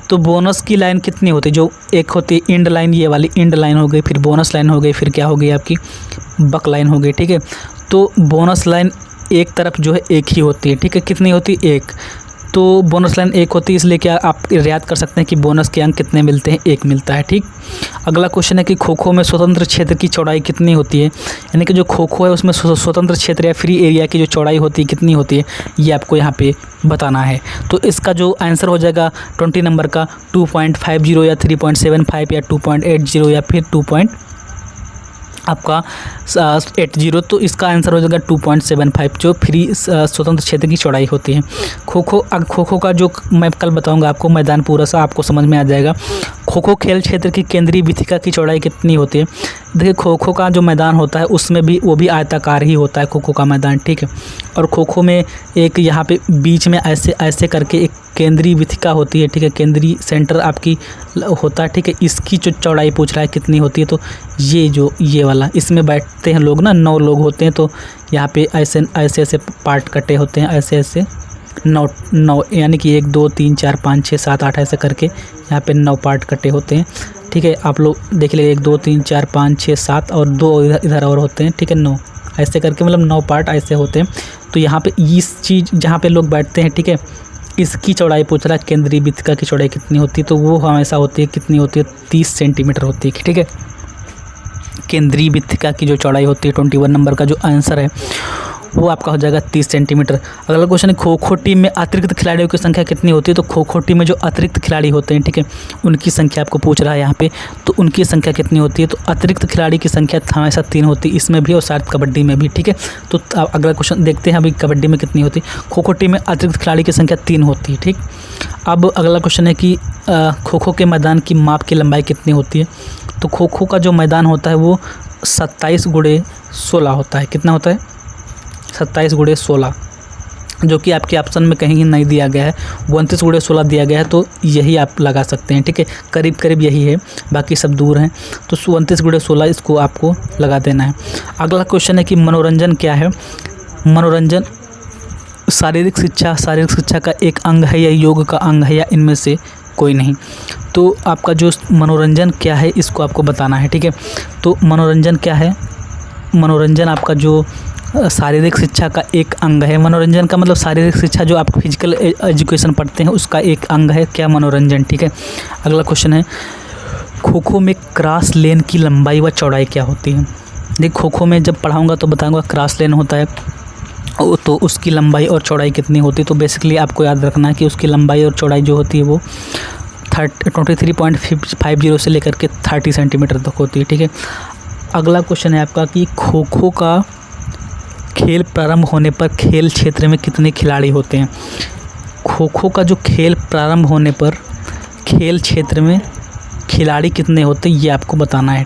तो बोनस की लाइन कितनी होती है, जो एक होती है एंड लाइन, ये वाली एंड लाइन हो गई, फिर बोनस लाइन हो गई, फिर क्या हो गई आपकी बक लाइन हो गई। ठीक है, तो बोनस लाइन एक तरफ जो है एक ही होती है। ठीक है, कितनी होती है 1, तो बोनस लाइन 1 होती है, इसलिए क्या आप याद कर सकते हैं कि बोनस के अंक कितने मिलते हैं, 1 मिलता है। ठीक, अगला क्वेश्चन है कि खो खो में स्वतंत्र क्षेत्र की चौड़ाई कितनी होती है, यानी कि जो खो खो है उसमें स्वतंत्र क्षेत्र या फ्री एरिया की जो चौड़ाई होती है कितनी होती है, ये आपको यहाँ पे बताना है। तो इसका जो आंसर हो जाएगा 20 नंबर का 2.50 या 3.75 या 2.80 या फिर 2.80, तो इसका आंसर हो जाएगा 2.75 जो फ्री स्वतंत्र क्षेत्र की चौड़ाई होती है। खो खो का जो मैं कल बताऊंगा आपको मैदान पूरा सा आपको समझ में आ जाएगा। खो खो खेल क्षेत्र की केंद्रीय वीथिका की चौड़ाई कितनी होती है। देखिए खो खो का जो मैदान होता है उसमें भी वो भी आयताकार ही होता है खो खो का मैदान, ठीक है। और खो खो में एक यहाँ पे बीच में ऐसे करके एक केंद्रीय वीथिका होती है, ठीक है, केंद्रीय सेंटर आपकी होता है, ठीक है। इसकी जो चौड़ाई पूछ रहा है कितनी होती है, तो ये वाला इसमें बैठते हैं लोग ना, 9 लोग होते हैं, तो यहाँ पे ऐसे पार्ट कटे होते हैं, ऐसे 9 यानी कि 1 2 3 4 5 6 7 8 ऐसे करके यहाँ पे 9 पार्ट कटे होते हैं, ठीक है। आप लोग देख लीजिए 1 2 3 4 5 6 7 और 2 इधर और होते हैं, ठीक है, 9 ऐसे करके मतलब 9 पार्ट ऐसे होते हैं। तो यहाँ पे इस चीज़ जहाँ पे लोग बैठते हैं, ठीक है, इसकी चौड़ाई पूछ रहा है केंद्रीय वीथिका की चौड़ाई कितनी होती है, तो वो हमेशा होती है कितनी होती है, 30 सेंटीमीटर होती है, ठीक है। केंद्रीय वीथिका की जो चौड़ाई होती है 21 नंबर का जो आंसर है वो आपका हो जाएगा 30 सेंटीमीटर। अगला क्वेश्चन है खो खो टीम में अतिरिक्त खिलाड़ियों की संख्या कितनी होती है। तो खो खो टीम में जो अतिरिक्त खिलाड़ी होते हैं, ठीक है, उनकी संख्या आपको पूछ रहा है यहाँ पे, तो उनकी संख्या कितनी होती है। तो अतिरिक्त खिलाड़ी की संख्या हमेशा 3 होती है, इसमें भी और शायद कबड्डी में भी, ठीक है। तो अगला क्वेश्चन देखते हैं अभी कबड्डी में कितनी होती है। खो खो टीम में अतिरिक्त खिलाड़ी की संख्या 3 होती है, ठीक। अब अगला क्वेश्चन है कि खो खो के मैदान की माप की लंबाई कितनी होती है। तो खो खो का जो मैदान होता है वो 27x16 होता है। कितना होता है, 27x16, जो कि आपके ऑप्शन में कहीं नहीं दिया गया है, 29x16 दिया गया है, तो यही आप लगा सकते हैं, ठीक है, करीब करीब यही है, बाकी सब दूर हैं, तो 29x16 इसको आपको लगा देना है। अगला क्वेश्चन है कि मनोरंजन क्या है। मनोरंजन शारीरिक शिक्षा का एक अंग है या योग का अंग है या इनमें से कोई नहीं। तो आपका जो मनोरंजन क्या है इसको आपको बताना है, ठीक है। तो मनोरंजन क्या है, मनोरंजन आपका जो शारीरिक शिक्षा का एक अंग है। मनोरंजन का मतलब शारीरिक शिक्षा जो आप फिजिकल एजुकेशन पढ़ते हैं उसका एक अंग है क्या, मनोरंजन, ठीक है। अगला क्वेश्चन है खो खो में क्रॉस लेन की लंबाई व चौड़ाई क्या होती है। देख खो खो में जब पढ़ाऊँगा तो बताऊँगा क्रॉस लेन होता है तो उसकी लंबाई और चौड़ाई कितनी होती है। तो बेसिकली आपको याद रखना है कि उसकी लंबाई और चौड़ाई जो होती है वो 23.50 से लेकर के 30 सेंटीमीटर तक होती है, ठीक है। अगला क्वेश्चन है आपका कि खो खो का खेल प्रारंभ होने पर खेल क्षेत्र में कितने खिलाड़ी होते हैं। खो खो का जो खेल प्रारंभ होने पर खेल क्षेत्र में खिलाड़ी कितने होते हैं ये आपको बताना है,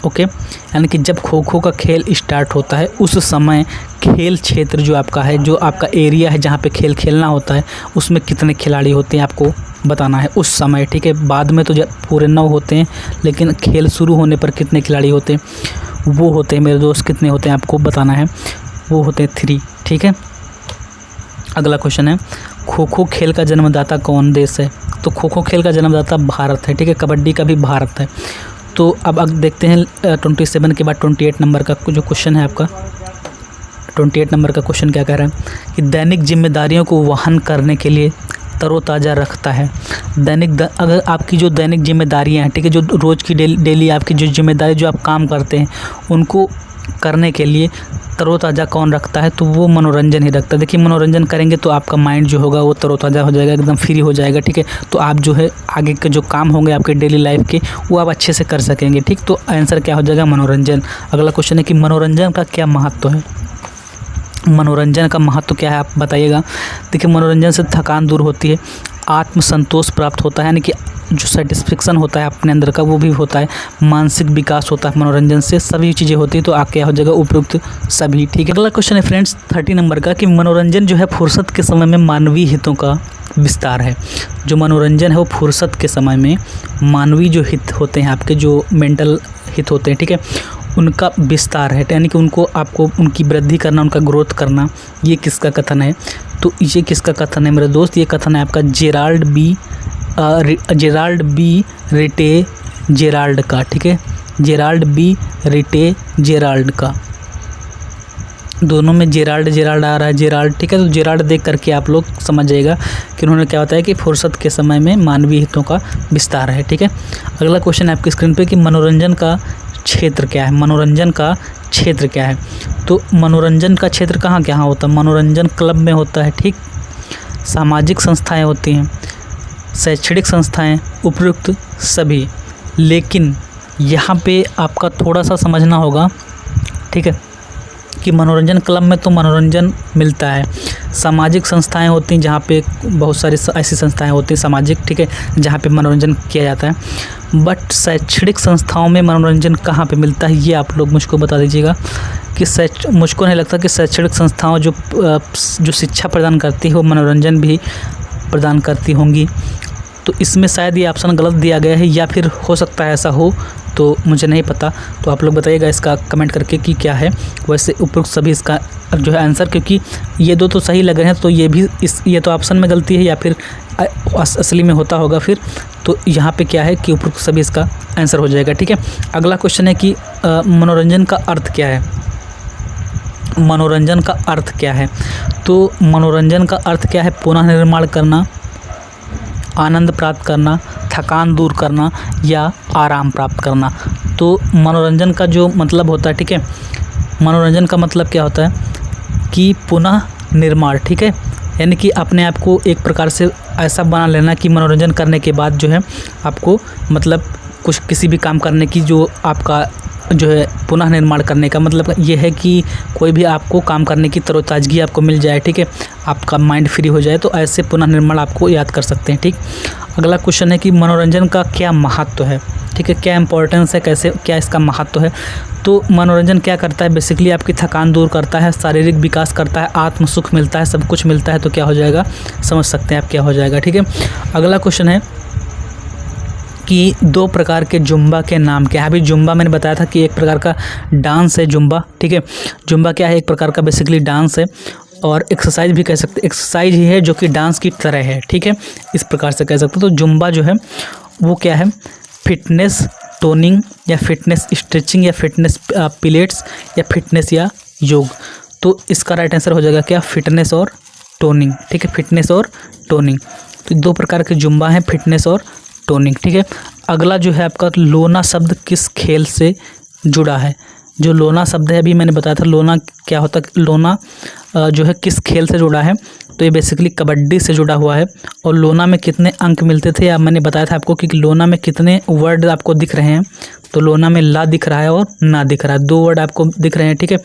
ओके। यानी कि जब खो खो का खेल स्टार्ट होता है उस समय खेल क्षेत्र जो आपका है, जो आपका एरिया है जहाँ पे खेल खेलना होता है, उसमें कितने खिलाड़ी होते हैं आपको बताना है उस समय, ठीक है। बाद में तो पूरे 9 होते हैं, लेकिन खेल शुरू होने पर कितने खिलाड़ी होते हैं वो होते हैं मेरे दोस्त, कितने होते हैं आपको बताना है, वो होते हैं 3, ठीक है। अगला क्वेश्चन है खो खो खेल का जन्मदाता कौन देश है। तो खो खो खेल का जन्मदाता भारत है, ठीक है। कबड्डी का भी भारत है। तो अब देखते हैं 27 के बाद 28 नंबर का जो क्वेश्चन है आपका, 28 नंबर का क्वेश्चन क्या कह रहा है कि दैनिक जिम्मेदारियों को वहन करने के लिए तरोताज़ा रखता है। अगर आपकी जो दैनिक जिम्मेदारियां हैं, ठीक है, जो रोज़ की डेली आपकी जो जिम्मेदारी जो आप काम करते हैं उनको करने के लिए तरोताज़ा कौन रखता है, तो वो मनोरंजन ही रखता है। देखिए मनोरंजन करेंगे तो आपका माइंड जो होगा वो तरोताज़ा हो जाएगा, एकदम फ्री हो जाएगा, ठीक है। तो आप जो है आगे के जो काम होंगे आपके डेली लाइफ के वो आप अच्छे से कर सकेंगे, ठीक। तो आंसर क्या हो जाएगा, मनोरंजन। अगला क्वेश्चन है कि मनोरंजन का क्या महत्व है। मनोरंजन का महत्व क्या है आप बताइएगा। देखिए मनोरंजन से थकान दूर होती है, आत्मसंतोष प्राप्त होता है, यानी कि जो सेटिस्फेक्शन होता है अपने अंदर का वो भी होता है, मानसिक विकास होता है मनोरंजन से, सभी चीज़ें होती है। तो क्या हो जाएगा, उपयुक्त सभी, ठीक है। अगला क्वेश्चन है फ्रेंड्स 30 नंबर का कि मनोरंजन जो है फुर्सत के समय में मानवीय हितों का विस्तार है। जो मनोरंजन है वो फुर्सत के समय में मानवीय जो हित होते हैं आपके, जो मेंटल हित होते हैं, ठीक है, उनका विस्तार है, यानी कि उनको आपको उनकी वृद्धि करना, उनका ग्रोथ करना। ये किसका कथन है, तो ये किसका कथन है मेरे दोस्त, ये कथन है आपका जेराल्ड बी रिटे जेराल्ड का, ठीक है, जेराल्ड बी रिटे जेराल्ड का। दोनों में जेराल्ड जेराल्ड आ रहा है, जेराल्ड, ठीक है। तो जेराल्ड देख करके आप लोग समझ जाइएगा कि उन्होंने क्या बताया कि फुर्सत के समय में मानवीय हितों का विस्तार है, ठीक है। अगला क्वेश्चन है आपकी स्क्रीन पे कि मनोरंजन का क्षेत्र क्या है, मनोरंजन का क्षेत्र क्या है। तो मनोरंजन का क्षेत्र कहाँ कहाँ होता है, मनोरंजन क्लब में होता है, ठीक। सामाजिक संस्थाएं होती हैं, शैक्षणिक संस्थाएं, उपयुक्त सभी। लेकिन यहाँ पे आपका थोड़ा सा समझना होगा, ठीक है, कि मनोरंजन क्लब में तो मनोरंजन मिलता है, सामाजिक संस्थाएं होती हैं जहाँ पे बहुत सारी ऐसी संस्थाएं होती हैं सामाजिक, ठीक है, जहाँ पे मनोरंजन किया जाता है। बट शैक्षणिक संस्थाओं में मनोरंजन कहाँ पे मिलता है, ये आप लोग मुझको बता दीजिएगा कि मुझको नहीं लगता कि शैक्षणिक संस्थाओं जो शिक्षा प्रदान करती है वो मनोरंजन भी प्रदान करती होंगी। तो इसमें शायद ये ऑप्शन गलत दिया गया है, या फिर हो सकता है ऐसा हो, तो मुझे नहीं पता। तो आप लोग बताइएगा इसका कमेंट करके कि क्या है। वैसे उपरोक्त सभी इसका जो है आंसर, क्योंकि ये दो तो सही लग रहे हैं, तो ये भी ये तो ऑप्शन में गलती है या फिर असली में होता होगा फिर। तो यहाँ पे क्या है कि उपरोक्त सभी इसका आंसर हो जाएगा, ठीक है। अगला क्वेश्चन है कि मनोरंजन का अर्थ क्या है, मनोरंजन का अर्थ क्या है। तो मनोरंजन का अर्थ क्या है, पुनः निर्माण करना, आनंद प्राप्त करना, थकान दूर करना या आराम प्राप्त करना। तो मनोरंजन का जो मतलब होता है, ठीक है, मनोरंजन का मतलब क्या होता है कि पुनः निर्माण, ठीक है, यानी कि अपने आप को एक प्रकार से ऐसा बना लेना कि मनोरंजन करने के बाद जो है आपको मतलब कुछ किसी भी काम करने की जो आपका जो है पुनः निर्माण करने का मतलब ये है कि कोई भी आपको काम करने की तरोताज़गी आपको मिल जाए, ठीक है, आपका माइंड फ्री हो जाए, तो ऐसे पुनः निर्माण आपको याद कर सकते हैं, ठीक। अगला क्वेश्चन है कि मनोरंजन का क्या महत्व है, ठीक है, क्या इंपॉर्टेंस है, कैसे क्या इसका महत्व है। तो मनोरंजन क्या करता है, बेसिकली आपकी थकान दूर करता है, शारीरिक विकास करता है, आत्म सुख मिलता है, सब कुछ मिलता है। तो क्या हो जाएगा, समझ सकते हैं आप क्या हो जाएगा, ठीक है। अगला क्वेश्चन है कि दो प्रकार के जुम्बा के नाम क्या है। अभी जुम्बा मैंने बताया था कि एक प्रकार का डांस है जुम्बा, ठीक है। जुम्बा क्या है, एक प्रकार का बेसिकली डांस है, और एक्सरसाइज भी कह सकते, एक्सरसाइज ही है जो कि डांस की तरह है, ठीक है, इस प्रकार से कह सकते हो। तो जुम्बा जो है वो क्या है, फिटनेस टोनिंग या फिटनेस स्ट्रेचिंग या फिटनेस पिलेट्स या फिटनेस या योग। तो इसका राइट आंसर हो जाएगा क्या, फिटनेस और टोनिंग, ठीक है, फिटनेस और टोनिंग। तो दो प्रकार के जुम्बा हैं, फिटनेस और टोनिंग, ठीक है। अगला जो है आपका लोना शब्द किस खेल से जुड़ा है। जो लोना शब्द है अभी मैंने बताया था लोना क्या होता है, लोना जो है किस खेल से जुड़ा है। तो ये बेसिकली कबड्डी से जुड़ा हुआ है। और लोना में कितने अंक मिलते थे, या मैंने बताया था आपको कि लोना में कितने वर्ड आपको दिख रहे हैं। तो लोना में ला दिख रहा है और ना दिख रहा है, दो वर्ड आपको दिख रहे हैं, ठीक है।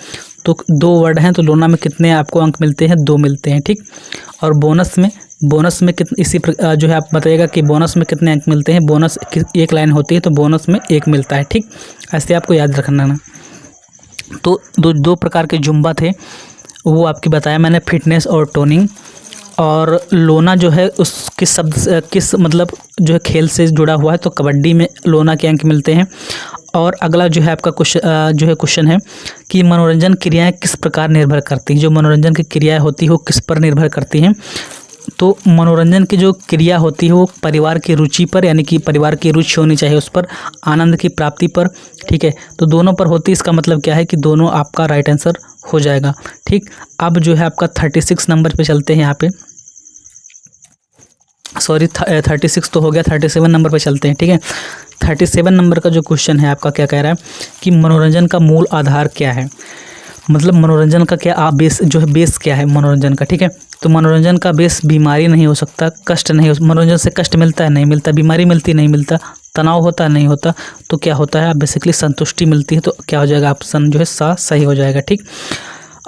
तो दो वर्ड हैं, तो लोना में कितने आपको अंक मिलते हैं, 2 मिलते हैं, ठीक। और बोनस में कितने, इसी जो है आप बताइएगा कि बोनस में कितने अंक मिलते हैं। बोनस एक लाइन होती है तो बोनस में 1 मिलता है, ठीक। ऐसे आपको याद रखना ना। तो दो प्रकार के जुम्बा थे, वो आपकी बताया मैंने, फिटनेस और टोनिंग। और लोना जो है उस किस मतलब जो है खेल से जुड़ा हुआ है। तो कबड्डी में लोना के अंक मिलते हैं। और अगला जो है आपका क्वेश्चन है कि मनोरंजन क्रियाएं किस प्रकार निर्भर करती हैं। जो मनोरंजन की क्रियाएं होती है वो किस पर निर्भर करती हैं। तो मनोरंजन की जो क्रिया होती है वो परिवार की रुचि पर, यानी कि परिवार की रुचि होनी चाहिए उस पर, आनंद की प्राप्ति पर, ठीक है। तो दोनों पर होती है, इसका मतलब क्या है कि दोनों आपका राइट आंसर हो जाएगा, ठीक। अब जो है आपका 36 नंबर पे चलते हैं, यहाँ पे सॉरी 36 तो हो गया, 37 नंबर पे चलते हैं, ठीक है। 37 नंबर का जो क्वेश्चन है आपका क्या कह रहा है कि मनोरंजन का मूल आधार क्या है। मतलब मनोरंजन का क्या बेस जो है, बेस क्या है मनोरंजन का, ठीक है। तो मनोरंजन का बेस बीमारी नहीं हो सकता, कष्ट नहीं हो, मनोरंजन से कष्ट मिलता है नहीं मिलता, बीमारी मिलती नहीं मिलता, तनाव होता नहीं होता। तो क्या होता है, बेसिकली संतुष्टि मिलती है। तो क्या हो जाएगा, ऑप्शन जो है सही हो जाएगा, ठीक।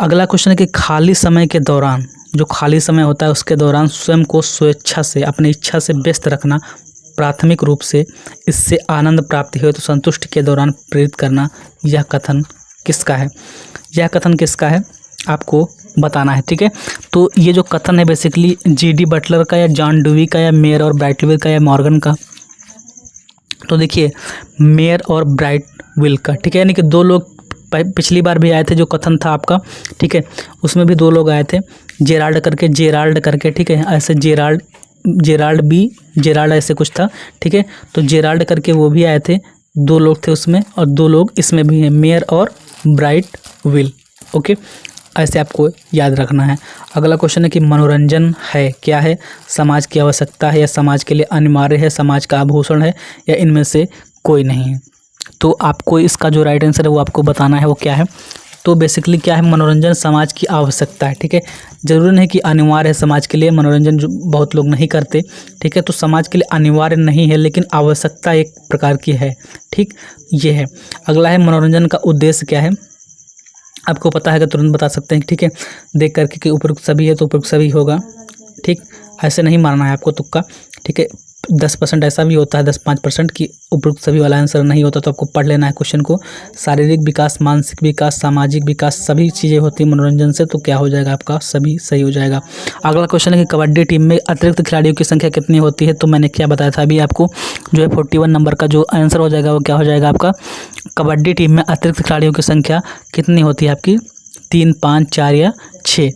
अगला क्वेश्चन है कि खाली समय के दौरान, जो खाली समय होता है उसके दौरान स्वयं को स्वेच्छा से, अपनी इच्छा से व्यस्त रखना, प्राथमिक रूप से इससे आनंद प्राप्ति हो तो संतुष्टि के दौरान प्रेरित करना, यह कथन किसका है। यह कथन किसका है आपको बताना है, ठीक है। तो ये जो कथन है बेसिकली G.D. बटलर का, या जॉन डेवी का, या मेयर और ब्राइटविल का, या मॉर्गन का। तो देखिए मेयर और ब्राइटविल का, ठीक है, यानी कि 2 लोग पिछली बार भी आए थे, जो कथन था आपका, ठीक है, उसमें भी 2 लोग आए थे, जेराल्ड करके, ठीक है, ऐसे जेराल्ड ऐसे कुछ था, ठीक है। तो जेराल्ड करके वो भी आए थे, 2 लोग थे उसमें, और 2 लोग इसमें भी हैं, मेयर और ब्राइटविल, ओके। ऐसे आपको याद रखना है। अगला क्वेश्चन है कि मनोरंजन है क्या है, समाज की आवश्यकता है या समाज के लिए अनिवार्य है, समाज का आभूषण है या इनमें से कोई नहीं है। तो आपको इसका जो राइट आंसर है वो आपको बताना है वो क्या है। तो बेसिकली क्या है, मनोरंजन समाज की आवश्यकता है। ठीक है, ज़रूरी नहीं कि अनिवार्य है समाज के लिए, मनोरंजन जो बहुत लोग नहीं करते। ठीक है, तो समाज के लिए अनिवार्य नहीं है लेकिन आवश्यकता एक प्रकार की है। ठीक, ये है। अगला है मनोरंजन का उद्देश्य क्या है, आपको पता है कि तुरंत बता सकते हैं। ठीक है, देख करके कि उपरोक्त सभी है तो उपरोक्त सभी होगा। ठीक, ऐसे नहीं मारना है आपको तुक्का। ठीक है, 10% ऐसा भी होता है, 10-5% की उपरोक्त सभी वाला आंसर नहीं होता, तो आपको पढ़ लेना है क्वेश्चन को। शारीरिक विकास, मानसिक विकास, सामाजिक विकास, सभी चीज़ें होती हैं मनोरंजन से, तो क्या हो जाएगा आपका सभी सही हो जाएगा। अगला क्वेश्चन है कि कबड्डी टीम में अतिरिक्त खिलाड़ियों की संख्या कितनी होती है। तो मैंने क्या बताया था अभी आपको, जो है 41 नंबर का जो आंसर हो जाएगा वो क्या हो जाएगा आपका, कबड्डी टीम में अतिरिक्त खिलाड़ियों की संख्या कितनी होती है आपकी, 3, 5, 4 या 6।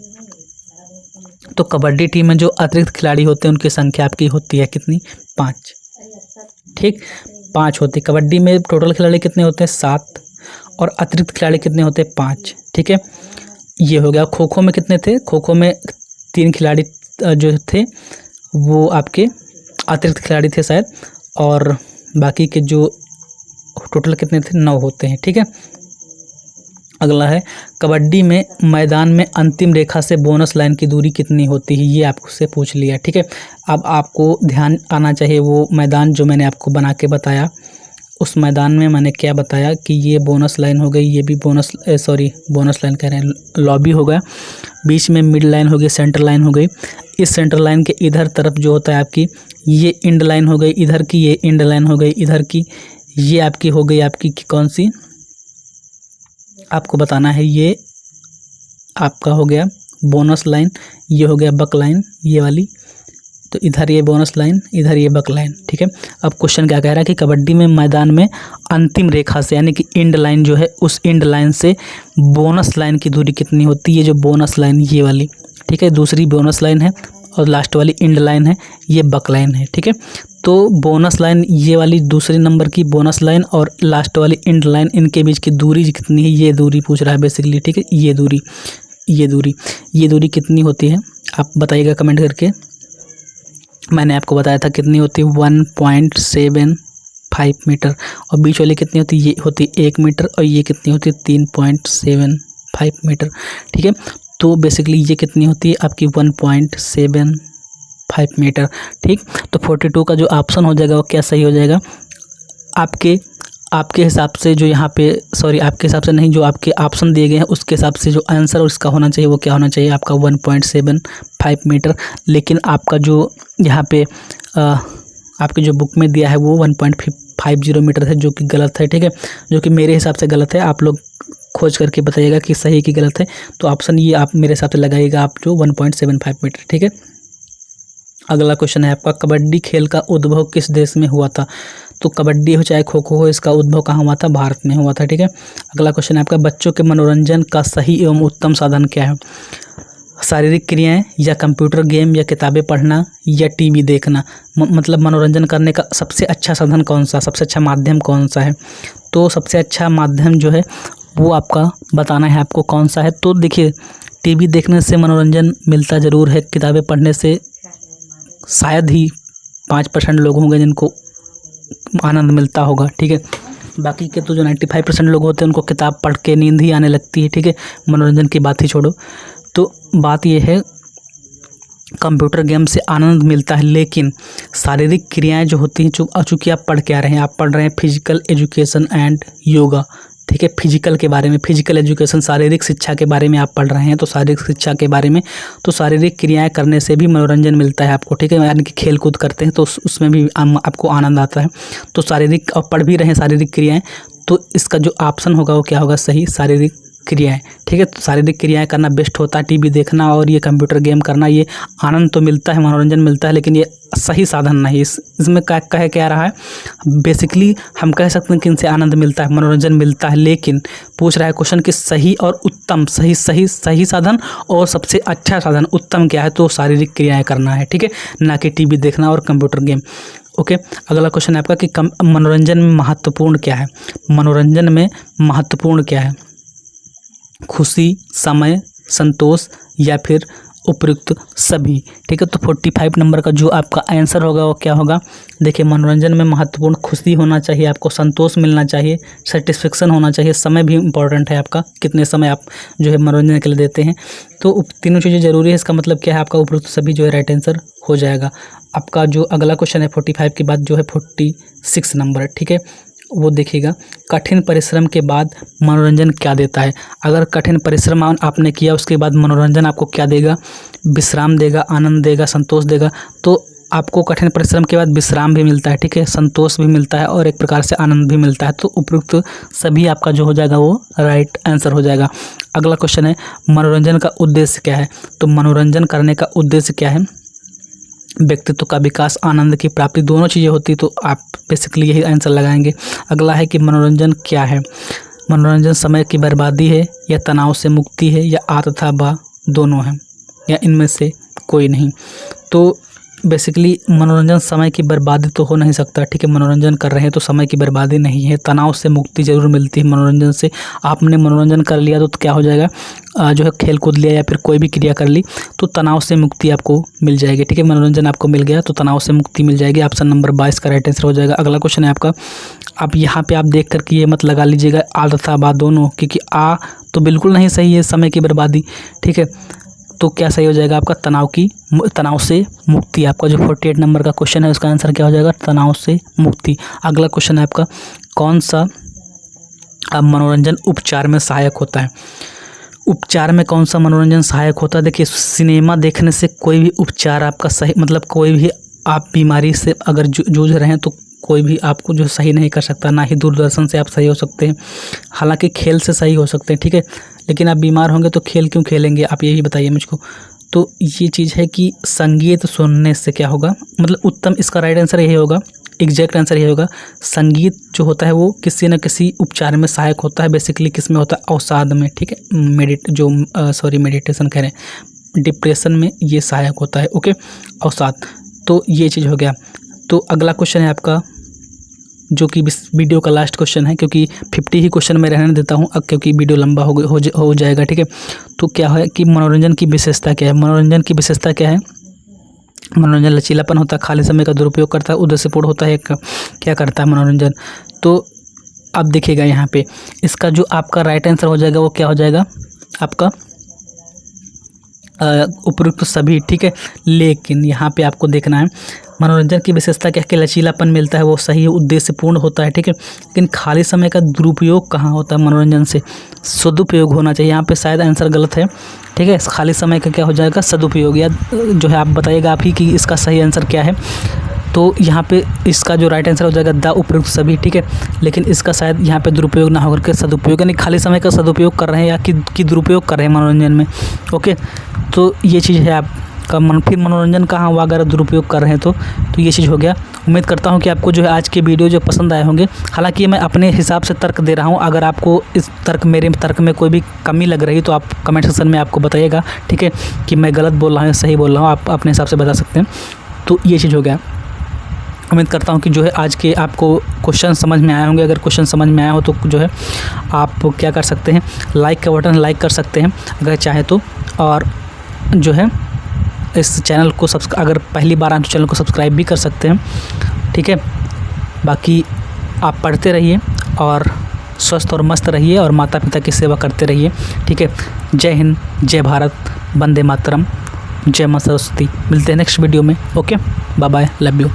तो कबड्डी टीम में जो अतिरिक्त खिलाड़ी होते हैं उनकी संख्या आपकी होती है कितनी, 5। ठीक, 5 होती है। कबड्डी में टोटल खिलाड़ी कितने होते हैं, 7, और अतिरिक्त खिलाड़ी कितने होते हैं, 5। ठीक है, ये हो गया। खो खो में कितने थे, खो खो में 3 खिलाड़ी जो थे वो आपके अतिरिक्त खिलाड़ी थे शायद, और बाकी के जो टोटल कितने थे, 9 होते हैं। ठीक है, अगला है कबड्डी में मैदान में अंतिम रेखा से बोनस लाइन की दूरी कितनी होती है, ये आपसे पूछ लिया। ठीक है, अब आपको ध्यान आना चाहिए वो मैदान जो मैंने आपको बना के बताया, उस मैदान में मैंने क्या बताया कि ये बोनस लाइन हो गई, ये भी बोनस लाइन कह रहे हैं, लॉबी हो गया, बीच में मिड लाइन हो गई, सेंटर लाइन हो गई। इस सेंटर लाइन के इधर तरफ जो होता है आपकी, ये इंड लाइन हो गई इधर की, ये इंड लाइन हो गई इधर की, ये आपकी हो गई आपकी कौन सी, आपको बताना है। ये आपका हो गया बोनस लाइन, ये हो गया बक लाइन, ये वाली, तो इधर ये बोनस लाइन, इधर ये बक लाइन। ठीक है, अब क्वेश्चन क्या कह रहा है कि कबड्डी में मैदान में अंतिम रेखा से यानी कि इंड लाइन जो है, उस इंड लाइन से बोनस लाइन की दूरी कितनी होती है। ये जो बोनस लाइन ये वाली, ठीक है, दूसरी बोनस लाइन है, और लास्ट वाली इंड लाइन है, ये बक लाइन है। ठीक है, तो बोनस लाइन ये वाली दूसरे नंबर की बोनस लाइन और लास्ट वाली इंड लाइन, इनके बीच की दूरी कितनी है, ये दूरी पूछ रहा है बेसिकली। ठीक है, ये दूरी कितनी होती है आप बताइएगा कमेंट करके। मैंने आपको बताया था कितनी होती है, 1.75 मीटर, और बीच वाली कितनी होती है, ये होती है 1 मीटर, और ये कितनी होती है 3.75 मीटर। ठीक है, तो बेसिकली ये कितनी होती है आपकी 1.75 मीटर। ठीक, तो 42 का जो ऑप्शन हो जाएगा वो क्या सही हो जाएगा आपके हिसाब से, जो यहाँ पे आपके हिसाब से नहीं, जो आपके ऑप्शन दिए गए हैं उसके हिसाब से जो आंसर उसका होना चाहिए वो क्या होना चाहिए आपका 1.75 मीटर। लेकिन आपका जो यहाँ पे आपकी जो बुक में दिया है वो 1.50 मीटर है, जो कि गलत है। ठीक है, जो कि मेरे हिसाब से गलत है, आप लोग खोज करके बताइएगा कि सही कि गलत है। तो ऑप्शन ये आप मेरे हिसाब से लगाइएगा आप, जो 1.75 मीटर। ठीक है, अगला क्वेश्चन है आपका, कबड्डी खेल का उद्भव किस देश में हुआ था। तो कबड्डी हो चाहे खो खो हो, इसका उद्भव कहाँ हुआ था, भारत में हुआ था। ठीक है, अगला क्वेश्चन है आपका, बच्चों के मनोरंजन का सही एवं उत्तम साधन क्या है। शारीरिक क्रियाएं, या कंप्यूटर गेम, या किताबें पढ़ना, या टीवी देखना। मतलब मनोरंजन करने का सबसे अच्छा साधन कौन सा, सबसे अच्छा माध्यम कौन सा है। तो सबसे अच्छा माध्यम जो है वो आपका बताना है आपको कौन सा है। तो देखिए, टीवी देखने से मनोरंजन मिलता ज़रूर है, किताबें पढ़ने से शायद ही 5% लोग होंगे जिनको आनंद मिलता होगा। ठीक है, बाकी के तो जो 95% लोग होते हैं उनको किताब पढ़ के नींद ही आने लगती है। ठीक है, मनोरंजन की बात ही छोड़ो। तो बात ये है, कंप्यूटर गेम से आनंद मिलता है, लेकिन शारीरिक क्रियाएं जो होती हैं, चूँकि आप पढ़ के आ रहे हैं, आप पढ़ रहे हैं फिजिकल एजुकेशन एंड योगा। ठीक है, फिजिकल के बारे में, फिजिकल एजुकेशन शारीरिक शिक्षा के बारे में आप पढ़ रहे हैं, तो शारीरिक शिक्षा के बारे में, तो शारीरिक क्रियाएं करने से भी मनोरंजन मिलता है आपको। ठीक है, यानी कि खेल कूद करते हैं तो उसमें भी आपको आनंद आता है। तो शारीरिक, और पढ़ भी रहे हैं शारीरिक क्रियाएं, तो इसका जो ऑप्शन होगा वो क्या होगा सही, शारीरिक क्रियाएं। ठीक है, तो शारीरिक क्रियाएं करना बेस्ट होता है, टीवी देखना और ये कंप्यूटर गेम करना, ये आनंद तो मिलता है, मनोरंजन मिलता है, लेकिन ये सही साधन नहीं। इसमें क्या रहा है, बेसिकली हम कह सकते हैं कि इनसे आनंद मिलता है, मनोरंजन मिलता है, लेकिन पूछ रहा है क्वेश्चन कि सही और उत्तम, सही साधन और सबसे अच्छा साधन उत्तम क्या है। तो शारीरिक क्रियाएँ करना है। ठीक है, ना कि टीवी देखना और कंप्यूटर गेम। ओके, अगला क्वेश्चन है आपका कि मनोरंजन में महत्वपूर्ण क्या है। मनोरंजन में महत्वपूर्ण क्या है, खुशी, समय, संतोष या फिर उपयुक्त सभी। ठीक है, तो 45 नंबर का जो आपका आंसर होगा वो क्या होगा? देखिए, मनोरंजन में महत्वपूर्ण खुशी होना चाहिए, आपको संतोष मिलना चाहिए, सेटिस्फेक्शन होना चाहिए, समय भी इम्पोर्टेंट है आपका, कितने समय आप जो है मनोरंजन के लिए देते हैं। तो तीनों चीज़ें ज़रूरी है। इसका मतलब क्या है? आपका उपयुक्त सभी जो है राइट आंसर हो जाएगा। आपका जो अगला क्वेश्चन है 45 के बाद जो है 46 नंबर, ठीक है, वो देखिएगा। कठिन परिश्रम के बाद मनोरंजन क्या देता है? अगर कठिन परिश्रम आपने किया उसके बाद मनोरंजन आपको क्या देगा? विश्राम देगा, आनंद देगा, संतोष देगा। तो आपको कठिन परिश्रम के बाद विश्राम भी मिलता है, ठीक है, संतोष भी मिलता है और एक प्रकार से आनंद भी मिलता है। तो उपयुक्त सभी आपका जो हो जाएगा वो राइट आंसर हो जाएगा। अगला क्वेश्चन है मनोरंजन का उद्देश्य क्या है? तो मनोरंजन करने का उद्देश्य क्या है? व्यक्तित्व का विकास, आनंद की प्राप्ति, दोनों चीज़ें होती तो आप बेसिकली यही आंसर लगाएंगे। अगला है कि मनोरंजन क्या है? मनोरंजन समय की बर्बादी है या तनाव से मुक्ति है या आ तथा बा दोनों हैं या इनमें से कोई नहीं। तो बेसिकली मनोरंजन समय की बर्बादी तो हो नहीं सकता, ठीक है, मनोरंजन कर रहे हैं तो समय की बर्बादी नहीं है। तनाव से मुक्ति ज़रूर मिलती है मनोरंजन से। आपने मनोरंजन कर लिया तो क्या हो जाएगा? जो है खेल कूद लिया या फिर कोई भी क्रिया कर ली तो तनाव से मुक्ति आपको मिल जाएगी, ठीक है, मनोरंजन आपको मिल गया तो तनाव से मुक्ति मिल जाएगी। ऑप्शन नंबर 22 का राइट आंसर हो जाएगा। अगला क्वेश्चन है आपका, आप यहाँ पे आप देख करके ये मत लगा लीजिएगा आ तथा बा दोनों, क्योंकि आ तो बिल्कुल नहीं सही है, समय की बर्बादी, ठीक है। तो क्या सही हो जाएगा आपका? तनाव से मुक्ति। आपका जो 48 नंबर का क्वेश्चन है उसका आंसर क्या हो जाएगा? तनाव से मुक्ति। अगला क्वेश्चन है आपका, कौन सा मनोरंजन उपचार में सहायक होता है? उपचार में कौन सा मनोरंजन सहायक होता है? देखिए, सिनेमा देखने से कोई भी उपचार आपका सही, मतलब कोई भी आप बीमारी से अगर जूझ रहे हैं तो कोई भी आपको जो सही नहीं कर सकता, ना ही दूरदर्शन से आप सही हो सकते हैं। हालांकि खेल से सही हो सकते हैं, ठीक है, लेकिन आप बीमार होंगे तो खेल क्यों खेलेंगे? आप यही बताइए मुझको। तो ये चीज़ है कि संगीत सुनने से क्या होगा, मतलब उत्तम, इसका राइट आंसर यही होगा, एग्जैक्ट आंसर यही होगा। संगीत जो होता है वो किसी न किसी उपचार में सहायक होता है। बेसिकली किस में होता है? अवसाद में, ठीक है, मेडिटेशन कह रहे हैं, डिप्रेशन में ये सहायक होता है, ओके, अवसाद। तो ये चीज़ हो गया। तो अगला क्वेश्चन है आपका, जो कि वीडियो का लास्ट क्वेश्चन है, क्योंकि 50 ही क्वेश्चन मैं रहने देता हूँ अब, क्योंकि वीडियो लंबा हो जाएगा, ठीक है। तो क्या है कि मनोरंजन की विशेषता क्या है? मनोरंजन की विशेषता क्या है? मनोरंजन लचीलापन होता है, खाली समय का दुरुपयोग करता है, उद्देश्यपूर्ण होता है, क्या करता है मनोरंजन? तो अब देखिएगा यहाँ पे इसका जो आपका राइट आंसर हो जाएगा वो क्या हो जाएगा आपका? उपयुक्त सभी, ठीक है। लेकिन यहाँ पे आपको देखना है मनोरंजन की विशेषता क्या है कि लचीलापन मिलता है, वो सही उद्देश्यपूर्ण होता है, ठीक है। लेकिन खाली समय का दुरुपयोग कहाँ होता है? मनोरंजन से सदुपयोग होना चाहिए। यहाँ पे शायद आंसर गलत है, ठीक है। खाली समय का क्या हो जाएगा? सदुपयोग, या जो है आप बताइएगा आप ही कि इसका सही आंसर क्या है। तो यहाँ पे इसका जो राइट आंसर हो जाएगा द उपयुक्त सभी, ठीक है। लेकिन इसका शायद यहाँ पे दुरुपयोग ना होकर के सदुपयोग, यानी खाली समय का सदुपयोग कर रहे हैं या कि दुरुपयोग कर रहे हैं मनोरंजन में, ओके। तो ये चीज़ है आपका फिर मनोरंजन कहाँ हुआ अगर दुरुपयोग कर रहे हैं तो ये चीज़ हो गया। उम्मीद करता हूँ कि आपको जो है आज के वीडियो जो पसंद आए होंगे। हालांकि मैं अपने हिसाब से तर्क दे रहा हूँ, अगर आपको इस मेरे तर्क में कोई भी कमी लग रही तो आप कमेंट सेक्शन में आपको बताइएगा, ठीक है, कि मैं गलत बोल रहा हूँ या सही बोल रहा हूँ, आप अपने हिसाब से बता सकते हैं। तो ये चीज़ हो गया। उम्मीद करता हूँ कि जो है आज के आपको क्वेश्चन समझ में आए होंगे। अगर क्वेश्चन समझ में आया हो तो जो है आप क्या कर सकते हैं, लाइक का बटन लाइक कर सकते हैं अगर चाहे तो, और जो है इस चैनल को अगर पहली बार आए तो चैनल को सब्सक्राइब भी कर सकते हैं, ठीक है। बाकी आप पढ़ते रहिए और स्वस्थ और मस्त रहिए और माता पिता की सेवा करते रहिए, ठीक है। जय हिंद, जय भारत, वंदे मातरम, जय मां सरस्वती। मिलते हैं नेक्स्ट वीडियो में, okay, bye bye, love you.